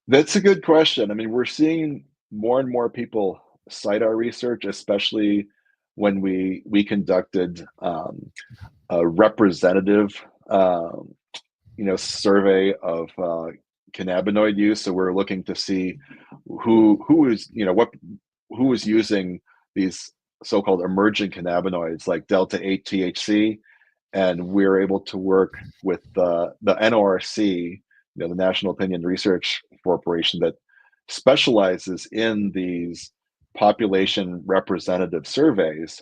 That's a good question. I mean, we're seeing more and more people cite our research, especially when we conducted a representative, um, survey of cannabinoid use. So we're looking to see who is what who is using these so-called emerging cannabinoids like delta 8 THC, and we're able to work with the NORC, the National Opinion Research Corporation, that specializes in these population representative surveys.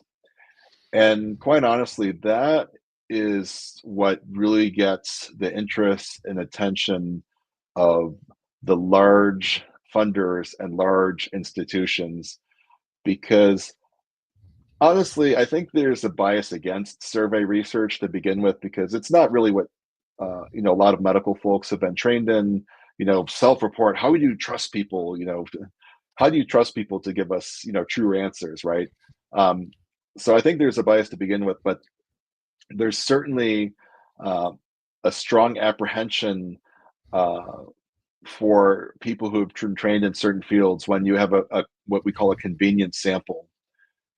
And quite honestly, that is what really gets the interest and attention of the large funders and large institutions, because honestly, I think there's a bias against survey research to begin with, because it's not really what a lot of medical folks have been trained in. Self-report. How do you trust people? How do you trust people to give us true answers, right? Um, so I think there's a bias to begin with, but there's certainly uh, a strong apprehension uh, for people who have trained in certain fields when you have a what we call a convenience sample.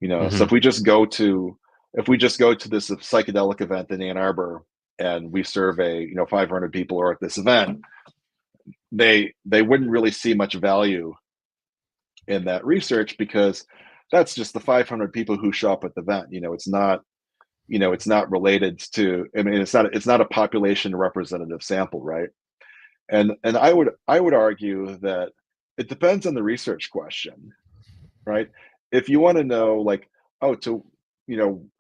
So Hmm. if we just go to this psychedelic event in Ann Arbor and we survey 500 people who are at this event, they wouldn't really see much value in that research, because that's just the 500 people who show up at the event. It's not related to, I mean, it's not a population representative sample, right? And I would argue that it depends on the research question, right? If you want to know, like, oh, to,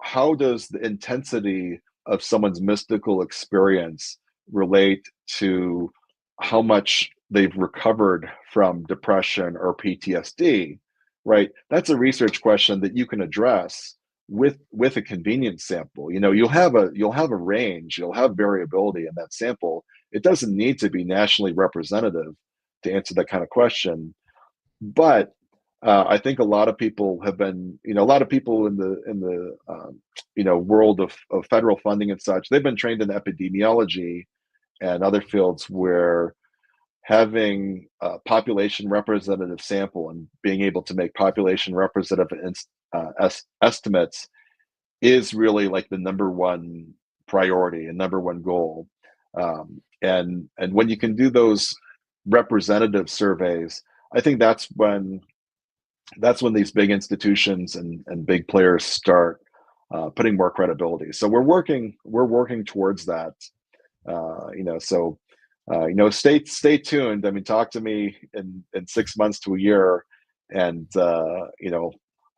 how does the intensity of someone's mystical experience relate to how much they've recovered from depression or PTSD, right? That's a research question that you can address with a convenience sample. You'll have a range, you'll have variability in that sample. It doesn't need to be nationally representative to answer that kind of question. But I think a lot of people have been, a lot of people in the world of federal funding and such, they've been trained in epidemiology and other fields where having a population representative sample and being able to make population representative estimates is really like the number one priority and number one goal. And when you can do those representative surveys, I think that's when these big institutions and big players start putting more credibility. So we're working towards that. Stay tuned. I mean, talk to me in 6 months to a year, and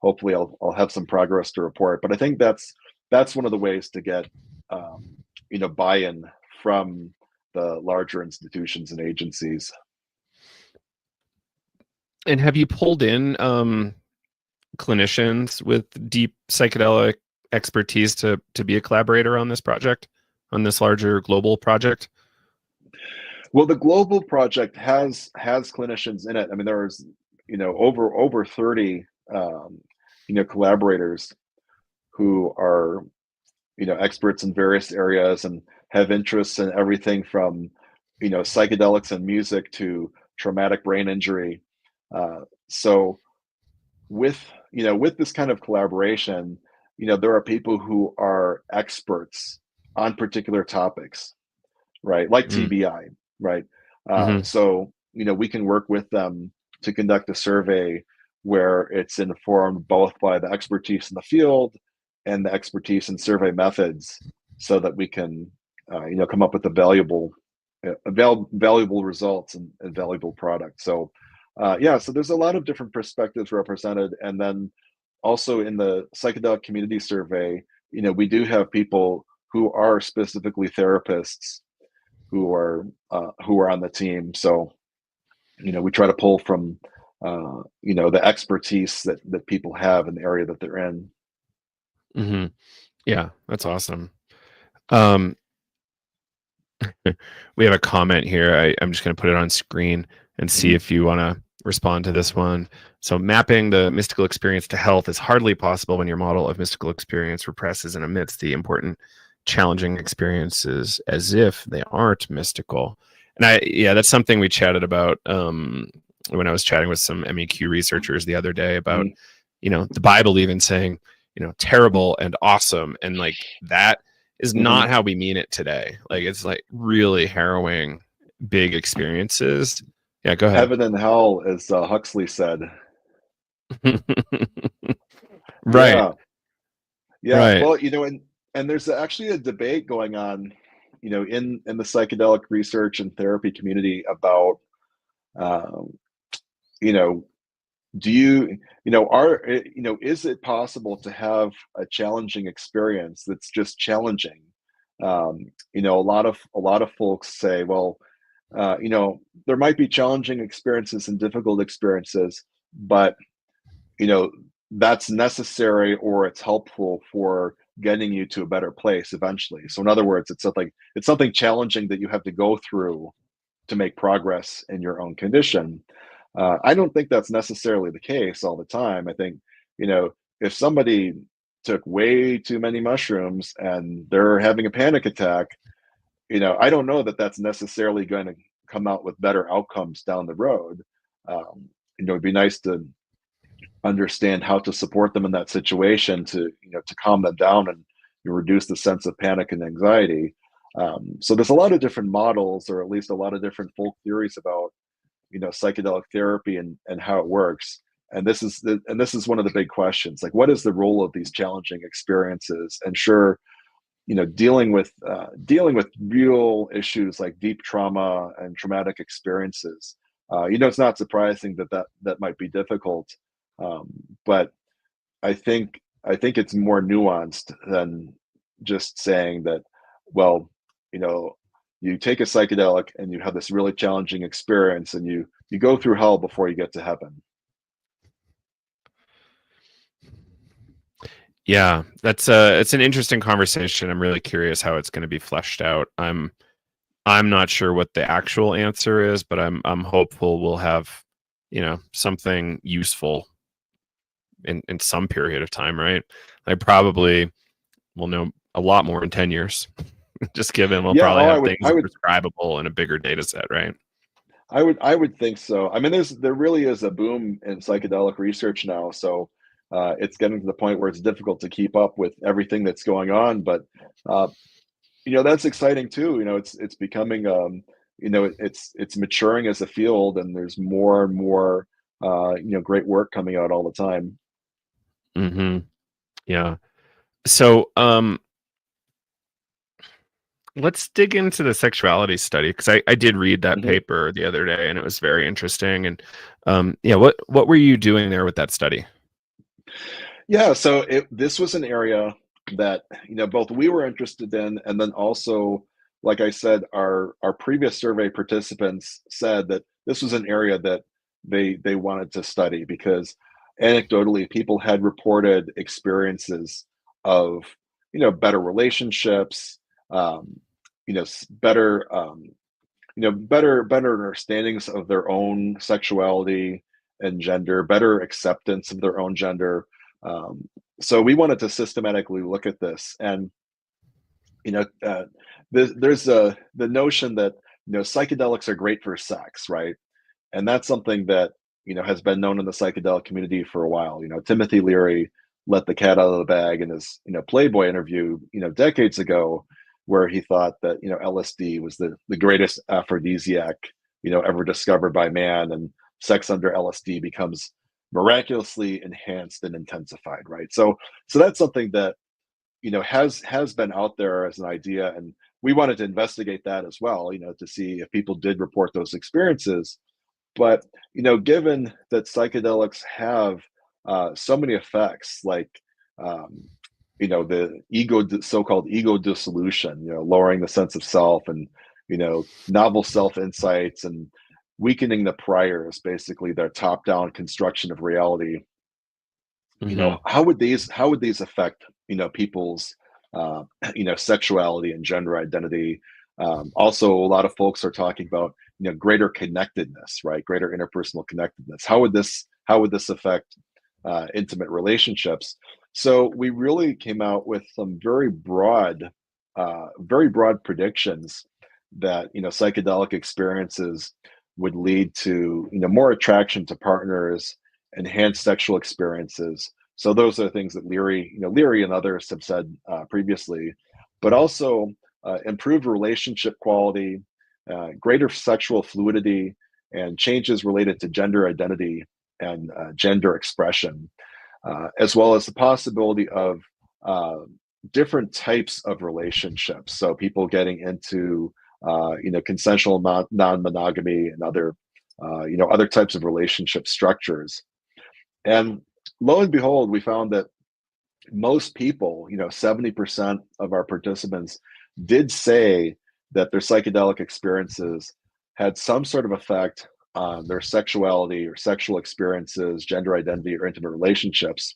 hopefully I'll have some progress to report. But I think that's one of the ways to get buy-in from the larger institutions and agencies. And have you pulled in clinicians with deep psychedelic expertise to be a collaborator on this project, on this larger global project? Well, the global project has clinicians in it. I mean, there's over 30 collaborators who are experts in various areas and have interests in everything from psychedelics and music to traumatic brain injury. So with this kind of collaboration, there are people who are experts on particular topics, right? Like TBI, right? So we can work with them to conduct a survey where it's informed both by the expertise in the field and the expertise in survey methods, so that we can come up with valuable results and valuable products. So so there's a lot of different perspectives represented. And then also in the psychedelic community survey, we do have people who are specifically therapists who are on the team. So we try to pull from the expertise that people have in the area that they're in. Mm-hmm. Yeah, that's awesome. We have a comment here. I'm just going to put it on screen and see if you want to respond to this one. So, mapping the mystical experience to health is hardly possible when your model of mystical experience represses and omits the important, challenging experiences as if they aren't mystical. And that's something we chatted about when I was chatting with some MEQ researchers the other day about, the Bible even saying, terrible and awesome. And like that is not how we mean it today. Like it's like really harrowing, big experiences. Yeah, go ahead. Heaven and hell, as Huxley said. Right. Yeah. Right. Well, and there's actually a debate going on, in the psychedelic research and therapy community about, is it possible to have a challenging experience that's just challenging? A lot of folks say, well, there might be challenging experiences and difficult experiences, but that's necessary, or it's helpful for getting you to a better place eventually. So in other words, it's something challenging that you have to go through to make progress in your own condition. I don't think that's necessarily the case all the time. I think, if somebody took way too many mushrooms and they're having a panic attack, I don't know that that's necessarily going to come out with better outcomes down the road. It'd be nice to understand how to support them in that situation to calm them down and reduce the sense of panic and anxiety. So there's a lot of different models, or at least a lot of different folk theories about psychedelic therapy and how it works. And this is one of the big questions, like, what is the role of these challenging experiences? And sure, dealing with real issues like deep trauma and traumatic experiences, it's not surprising that might be difficult, um, but I think it's more nuanced than just saying that, well, you know, you take a psychedelic and you have this really challenging experience and you go through hell before you get to heaven. Yeah, that's it's an interesting conversation. I'm really curious how it's going to be fleshed out. I'm not sure what the actual answer is, but I'm hopeful we'll have, something useful in some period of time, right? I probably will know a lot more in 10 years. Just given we'll Yeah, probably oh, have things prescribable in a bigger data set, right? I would think so. I mean, there really is a boom in psychedelic research now, so it's getting to the point where it's difficult to keep up with everything that's going on. But uh, that's exciting too. It's becoming it's maturing as a field, and there's more and more great work coming out all the time. Hmm. Yeah. So, let's dig into the sexuality study because I did read that Mhm. paper the other day and it was very interesting. And yeah, what were you doing there with that study? Yeah, so this was an area that both we were interested in, and then also, like I said, our previous survey participants said that this was an area that they wanted to study because anecdotally people had reported experiences of better relationships, um, better better understandings of their own sexuality and gender, better acceptance of their own gender. um, so we wanted to systematically look at this, and you know uh, there's the notion that psychedelics are great for sex, right? And that's something that has been known in the psychedelic community for a while. Timothy Leary let the cat out of the bag in his Playboy interview decades ago, where he thought that LSD was the greatest aphrodisiac ever discovered by man, and sex under LSD becomes miraculously enhanced and intensified, right? So that's something that has been out there as an idea, and we wanted to investigate that as well, to see if people did report those experiences. But given that psychedelics have so many effects, like um, the so-called ego dissolution, lowering the sense of self, and novel self insights, and weakening the priors, basically their top-down construction of reality. Hmm. How would these affect people's uh, sexuality and gender identity? Also, a lot of folks are talking about greater connectedness, right? Greater interpersonal connectedness. How would this affect intimate relationships? So we really came out with some very broad predictions that psychedelic experiences would lead to more attraction to partners, enhanced sexual experiences. So those are things that Leary and others have said previously, but also improved relationship quality, greater sexual fluidity, and changes related to gender identity and gender expression, as well as the possibility of uh, different types of relationships. So people getting into consensual non-monogamy and other types of relationship structures. And lo and behold, we found that most people, 70% of our participants did say that their psychedelic experiences had some sort of effect on their sexuality or sexual experiences, gender identity, or intimate relationships.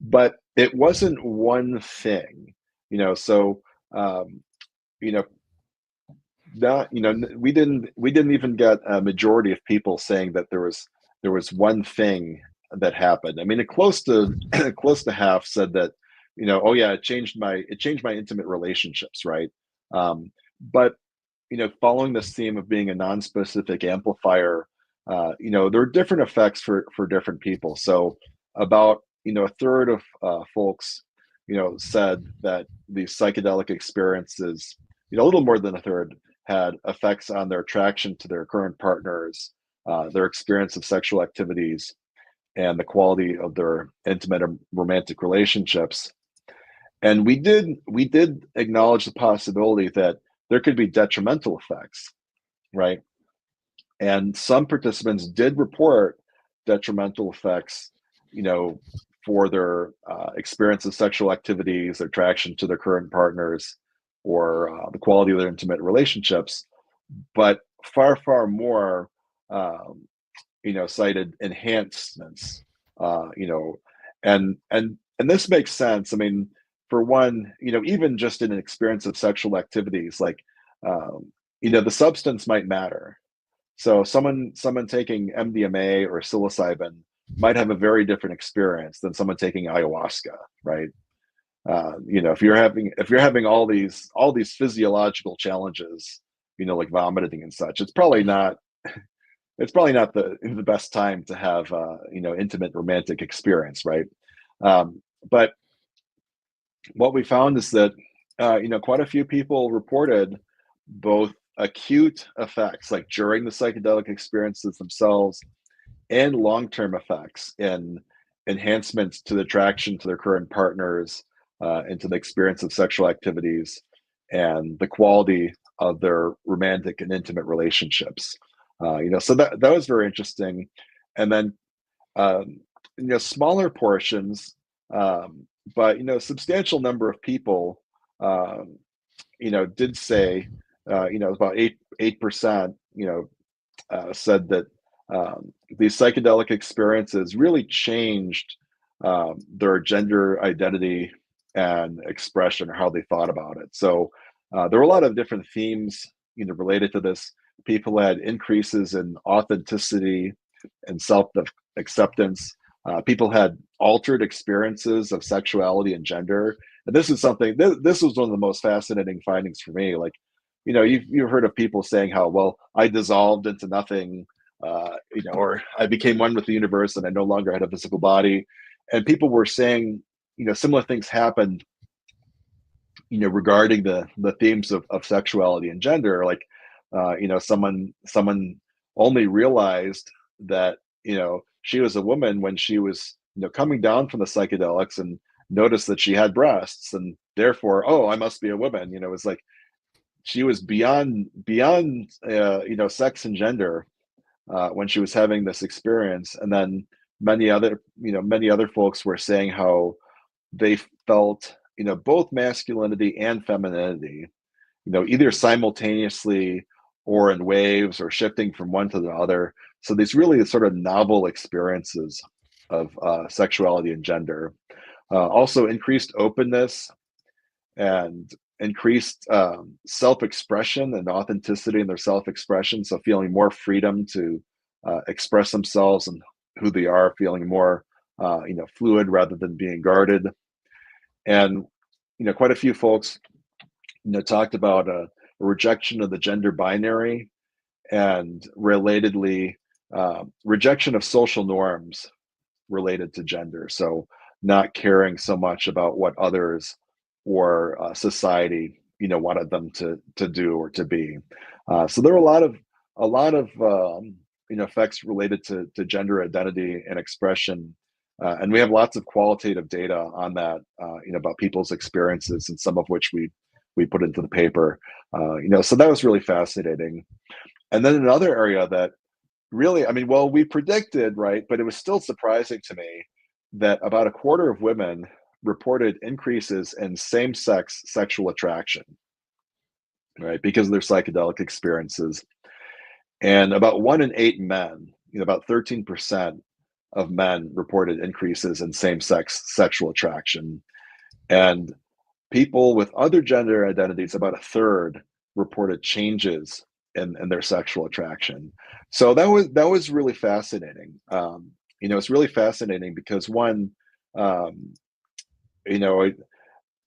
But it wasn't one thing, so um, you know, not we didn't even get a majority of people saying that there was one thing that happened. I mean, close to close to half said that oh yeah, it changed my intimate relationships, right? But following this theme of being a non-specific amplifier, there are different effects for different people. So about a third of folks said that these psychedelic experiences, a little more than a third, had effects on their attraction to their current partners, their experience of sexual activities, and the quality of their intimate and romantic relationships. And we did acknowledge the possibility that there could be detrimental effects, right? And some participants did report detrimental effects, for their experience of sexual activities, their attraction to their current partners, or the quality of their intimate relationships. But far, far more, cited enhancements. And this makes sense. I mean, for one, even just in an experience of sexual activities, like, the substance might matter. So someone taking MDMA or psilocybin might have a very different experience than someone taking ayahuasca, right? If you're having all these physiological challenges, like vomiting and such, it's probably not the best time to have intimate romantic experience, right? But what we found is that quite a few people reported both acute effects, like during the psychedelic experiences themselves, and long-term effects in enhancements to the attraction to their current partners, and to the experience of sexual activities, and the quality of their romantic and intimate relationships. So that was very interesting. And then smaller portions, but substantial number of people, did say, about 8%, said that these psychedelic experiences really changed their gender identity and expression, or how they thought about it. So there were a lot of different themes, related to this. People had increases in authenticity and self-acceptance. People had altered experiences of sexuality and gender. And this is something, this was one of the most fascinating findings for me. Like, you've heard of people saying how, well, I dissolved into nothing, or I became one with the universe and I no longer had a physical body. And people were saying, similar things happened, regarding the themes of sexuality and gender. Like, someone only realized that, she was a woman when she was, coming down from the psychedelics, and noticed that she had breasts, and therefore, oh, I must be a woman. It's like she was beyond sex and gender, when she was having this experience. And then many other folks were saying how they felt, both masculinity and femininity, either simultaneously, or in waves, or shifting from one to the other. So these really sort of novel experiences of sexuality and gender. Also increased openness and increased self-expression and authenticity in their self-expression. So feeling more freedom to express themselves and who they are, feeling more fluid rather than being guarded. And quite a few folks talked about a rejection of the gender binary, and relatedly, rejection of social norms related to gender. So not caring so much about what others or society wanted them to do or to be. So there were a lot of effects related to gender identity and expression. And we have lots of qualitative data on that, about people's experiences, and some of which we put into the paper. So that was really fascinating. And then another area that really, I mean, well, we predicted, right, but it was still surprising to me that about a quarter of women reported increases in same-sex sexual attraction, right, because of their psychedelic experiences. And about 1 in 8 men, about 13% of men reported increases in same-sex sexual attraction. And people with other gender identities, about a third, reported changes in their sexual attraction. So that was really fascinating. It's really fascinating because one, you know,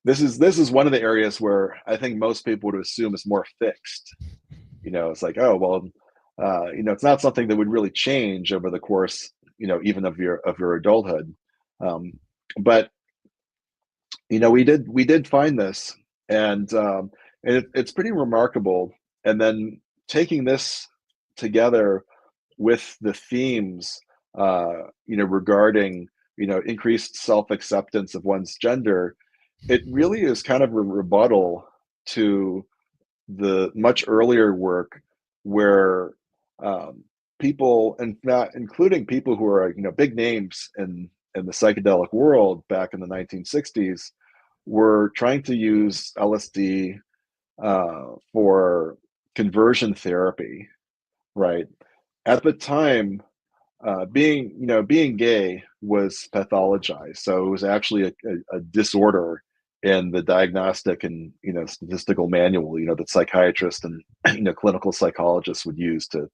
this is one of the areas where I think most people would assume is more fixed. It's like, oh well, it's not something that would really change over the course, even of your adulthood. But we did find this, and it's pretty remarkable. And then taking this together with the themes, regarding increased self-acceptance of one's gender, it really is kind of a rebuttal to the much earlier work where people, and not including people who are, big names in the psychedelic world back in the 1960s, were trying to use LSD for conversion therapy, right? At the time, being gay was pathologized, so it was actually a disorder in the diagnostic and statistical manual, that psychiatrists and clinical psychologists would use to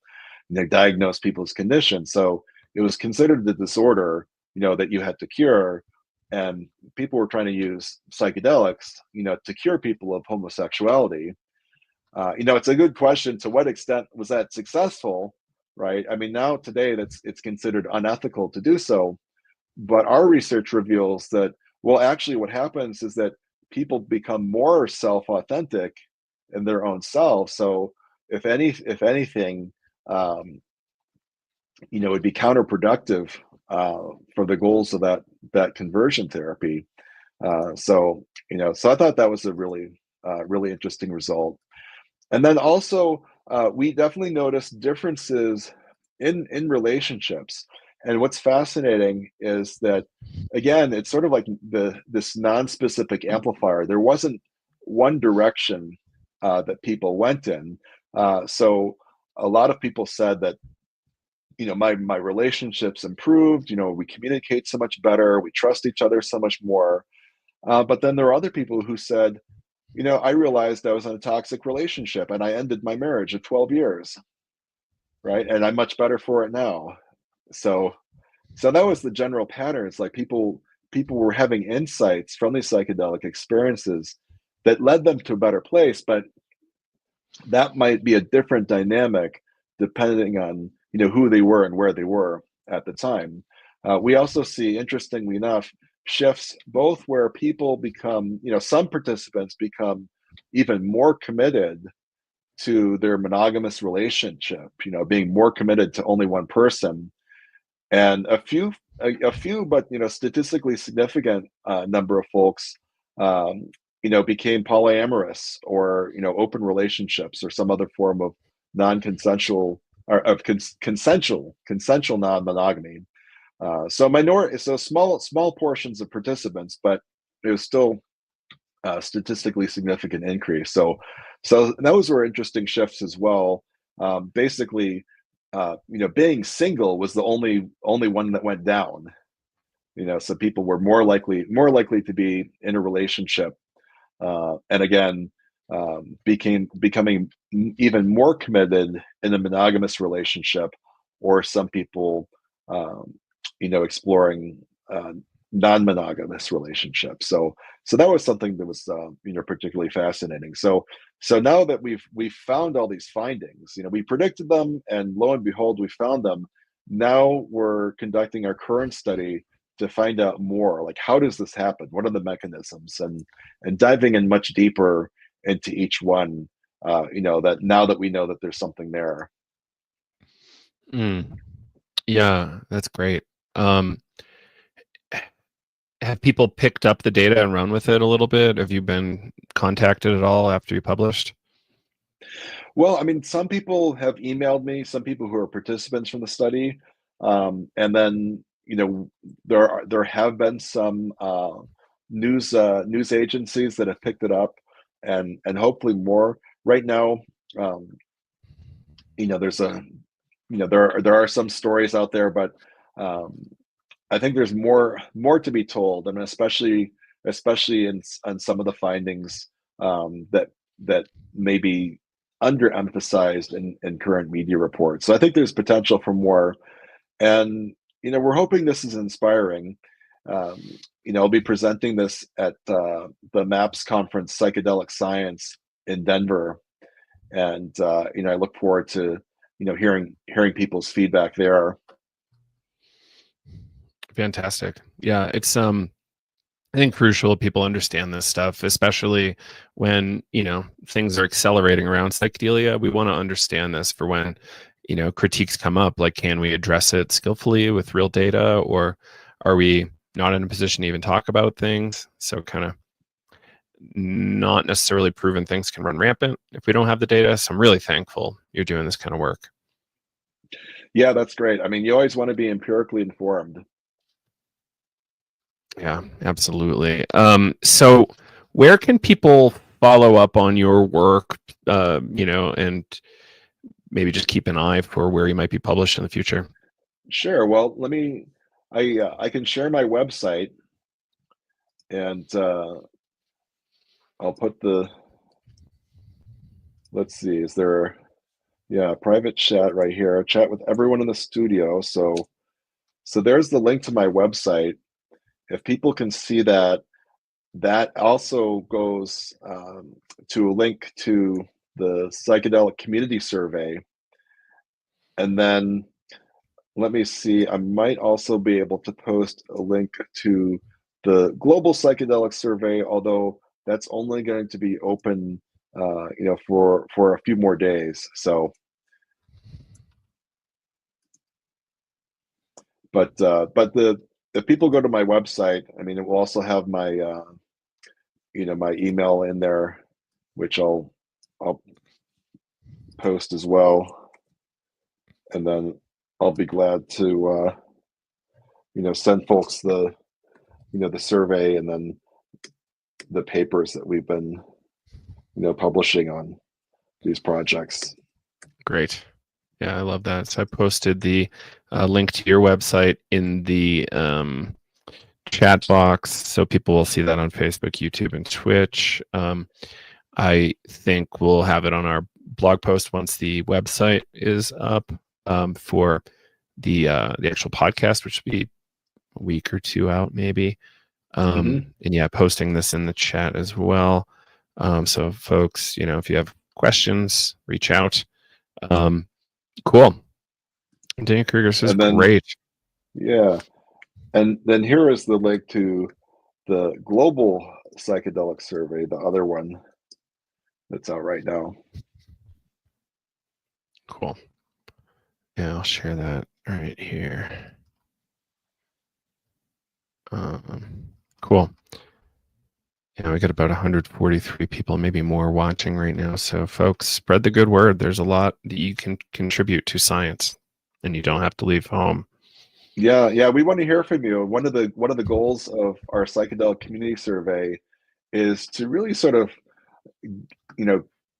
diagnose people's conditions. So it was considered a disorder, that you had to cure, and people were trying to use psychedelics, to cure people of homosexuality. It's a good question. To what extent was that successful? Right. I mean, now today it's considered unethical to do so. But our research reveals that, well, actually what happens is that people become more self-authentic in their own selves. So if anything, it'd be counterproductive for the goals of that conversion therapy. So I thought that was a really interesting result. And then also, we definitely noticed differences in relationships. And what's fascinating is that, again, it's sort of like this non-specific amplifier. There wasn't one direction that people went in. So a lot of people said that, my relationships improved. We communicate so much better. We trust each other so much more. But then there are other people who said, I realized I was in a toxic relationship and I ended my marriage at 12 years, right? And I'm much better for it now. So that was the general pattern. It's like people were having insights from these psychedelic experiences that led them to a better place, but that might be a different dynamic depending on, who they were and where they were at the time. We also see, interestingly enough, shifts both where people become, some participants become even more committed to their monogamous relationship, being more committed to only one person, and a few, but statistically significant number of folks, became polyamorous, or open relationships, or some other form of non-consensual, or of consensual non-monogamy. So small portions of participants, but it was still a statistically significant increase. So those were interesting shifts as well. Basically, being single was the only one that went down. So people were more likely to be in a relationship, and again, becoming even more committed in a monogamous relationship, or some people, exploring non-monogamous relationships. So that was something that was particularly fascinating. So now that we've found all these findings, we predicted them, and lo and behold, we found them. Now we're conducting our current study to find out more, like, how does this happen? What are the mechanisms? And diving in much deeper into each one, that now that we know that there's something there. Yeah, that's great. Have people picked up the data and run with it a little bit? Have you been contacted at all after you published? Well, I mean, some people have emailed me, some people who are participants from the study, and then there have been some news agencies that have picked it up, and hopefully more. Right now, there's there are some stories out there, but I think there's more to be told. I mean, especially in on some of the findings that may be underemphasized in current media reports. So I think there's potential for more, and we're hoping this is inspiring. I'll be presenting this at the MAPS conference, Psychedelic Science, in Denver, and I look forward to hearing people's feedback there. Fantastic. Yeah, it's I think crucial people understand this stuff, especially when things are accelerating around psychedelia. We want to understand this for when critiques come up, like, can we address it skillfully with real data, or are we not in a position to even talk about things? So kind of not necessarily proven things can run rampant if we don't have the data. So I'm really thankful you're doing this kind of work. Yeah, that's great. I mean, you always want to be empirically informed. Yeah, absolutely. So where can people follow up on your work, and maybe just keep an eye for where you might be published in the future? Sure. Well, I can share my website, and I'll put let's see, is there, yeah, private chat right here. Chat with everyone in the studio. So there's the link to my website. If people can see that, that also goes to a link to the psychedelic community survey. And then let me see, I might also be able to post a link to the global psychedelic survey, although that's only going to be open, for a few more days. So, but the if people go to my website, I mean, it will also have my my email in there, which I'll post as well, and then I'll be glad to send folks the survey, and then the papers that we've been publishing on these projects. Great. Yeah, I love that. So I posted the link to your website in the chat box, so people will see that on Facebook, YouTube, and Twitch. I think we'll have it on our blog post once the website is up, for the actual podcast, which will be a week or two out, maybe. And yeah, posting this in the chat as well. So folks, if you have questions, reach out. Cool. Daniel Kruger, this is great. Yeah. And then here is the link to the global psychedelic survey, the other one that's out right now. Cool. Yeah, I'll share that right here. Cool. Yeah, we got about 143 people, maybe more, watching right now. So folks, spread the good word. There's a lot that you can contribute to science, and you don't have to leave home. Yeah, we want to hear from you. One of the goals of our psychedelic community survey is to really sort of,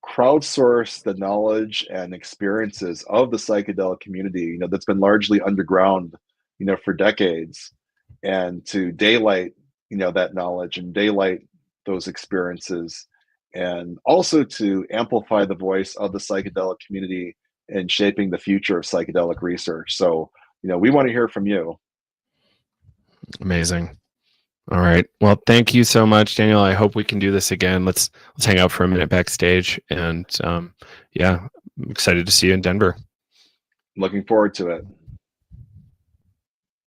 crowdsource the knowledge and experiences of the psychedelic community, that's been largely underground, for decades, and to daylight, that knowledge and daylight those experiences, and also to amplify the voice of the psychedelic community in shaping the future of psychedelic research. So, we want to hear from you. Amazing. All right. Well, thank you so much, Daniel. I hope we can do this again. Let's hang out for a minute backstage. And yeah, I'm excited to see you in Denver. Looking forward to it.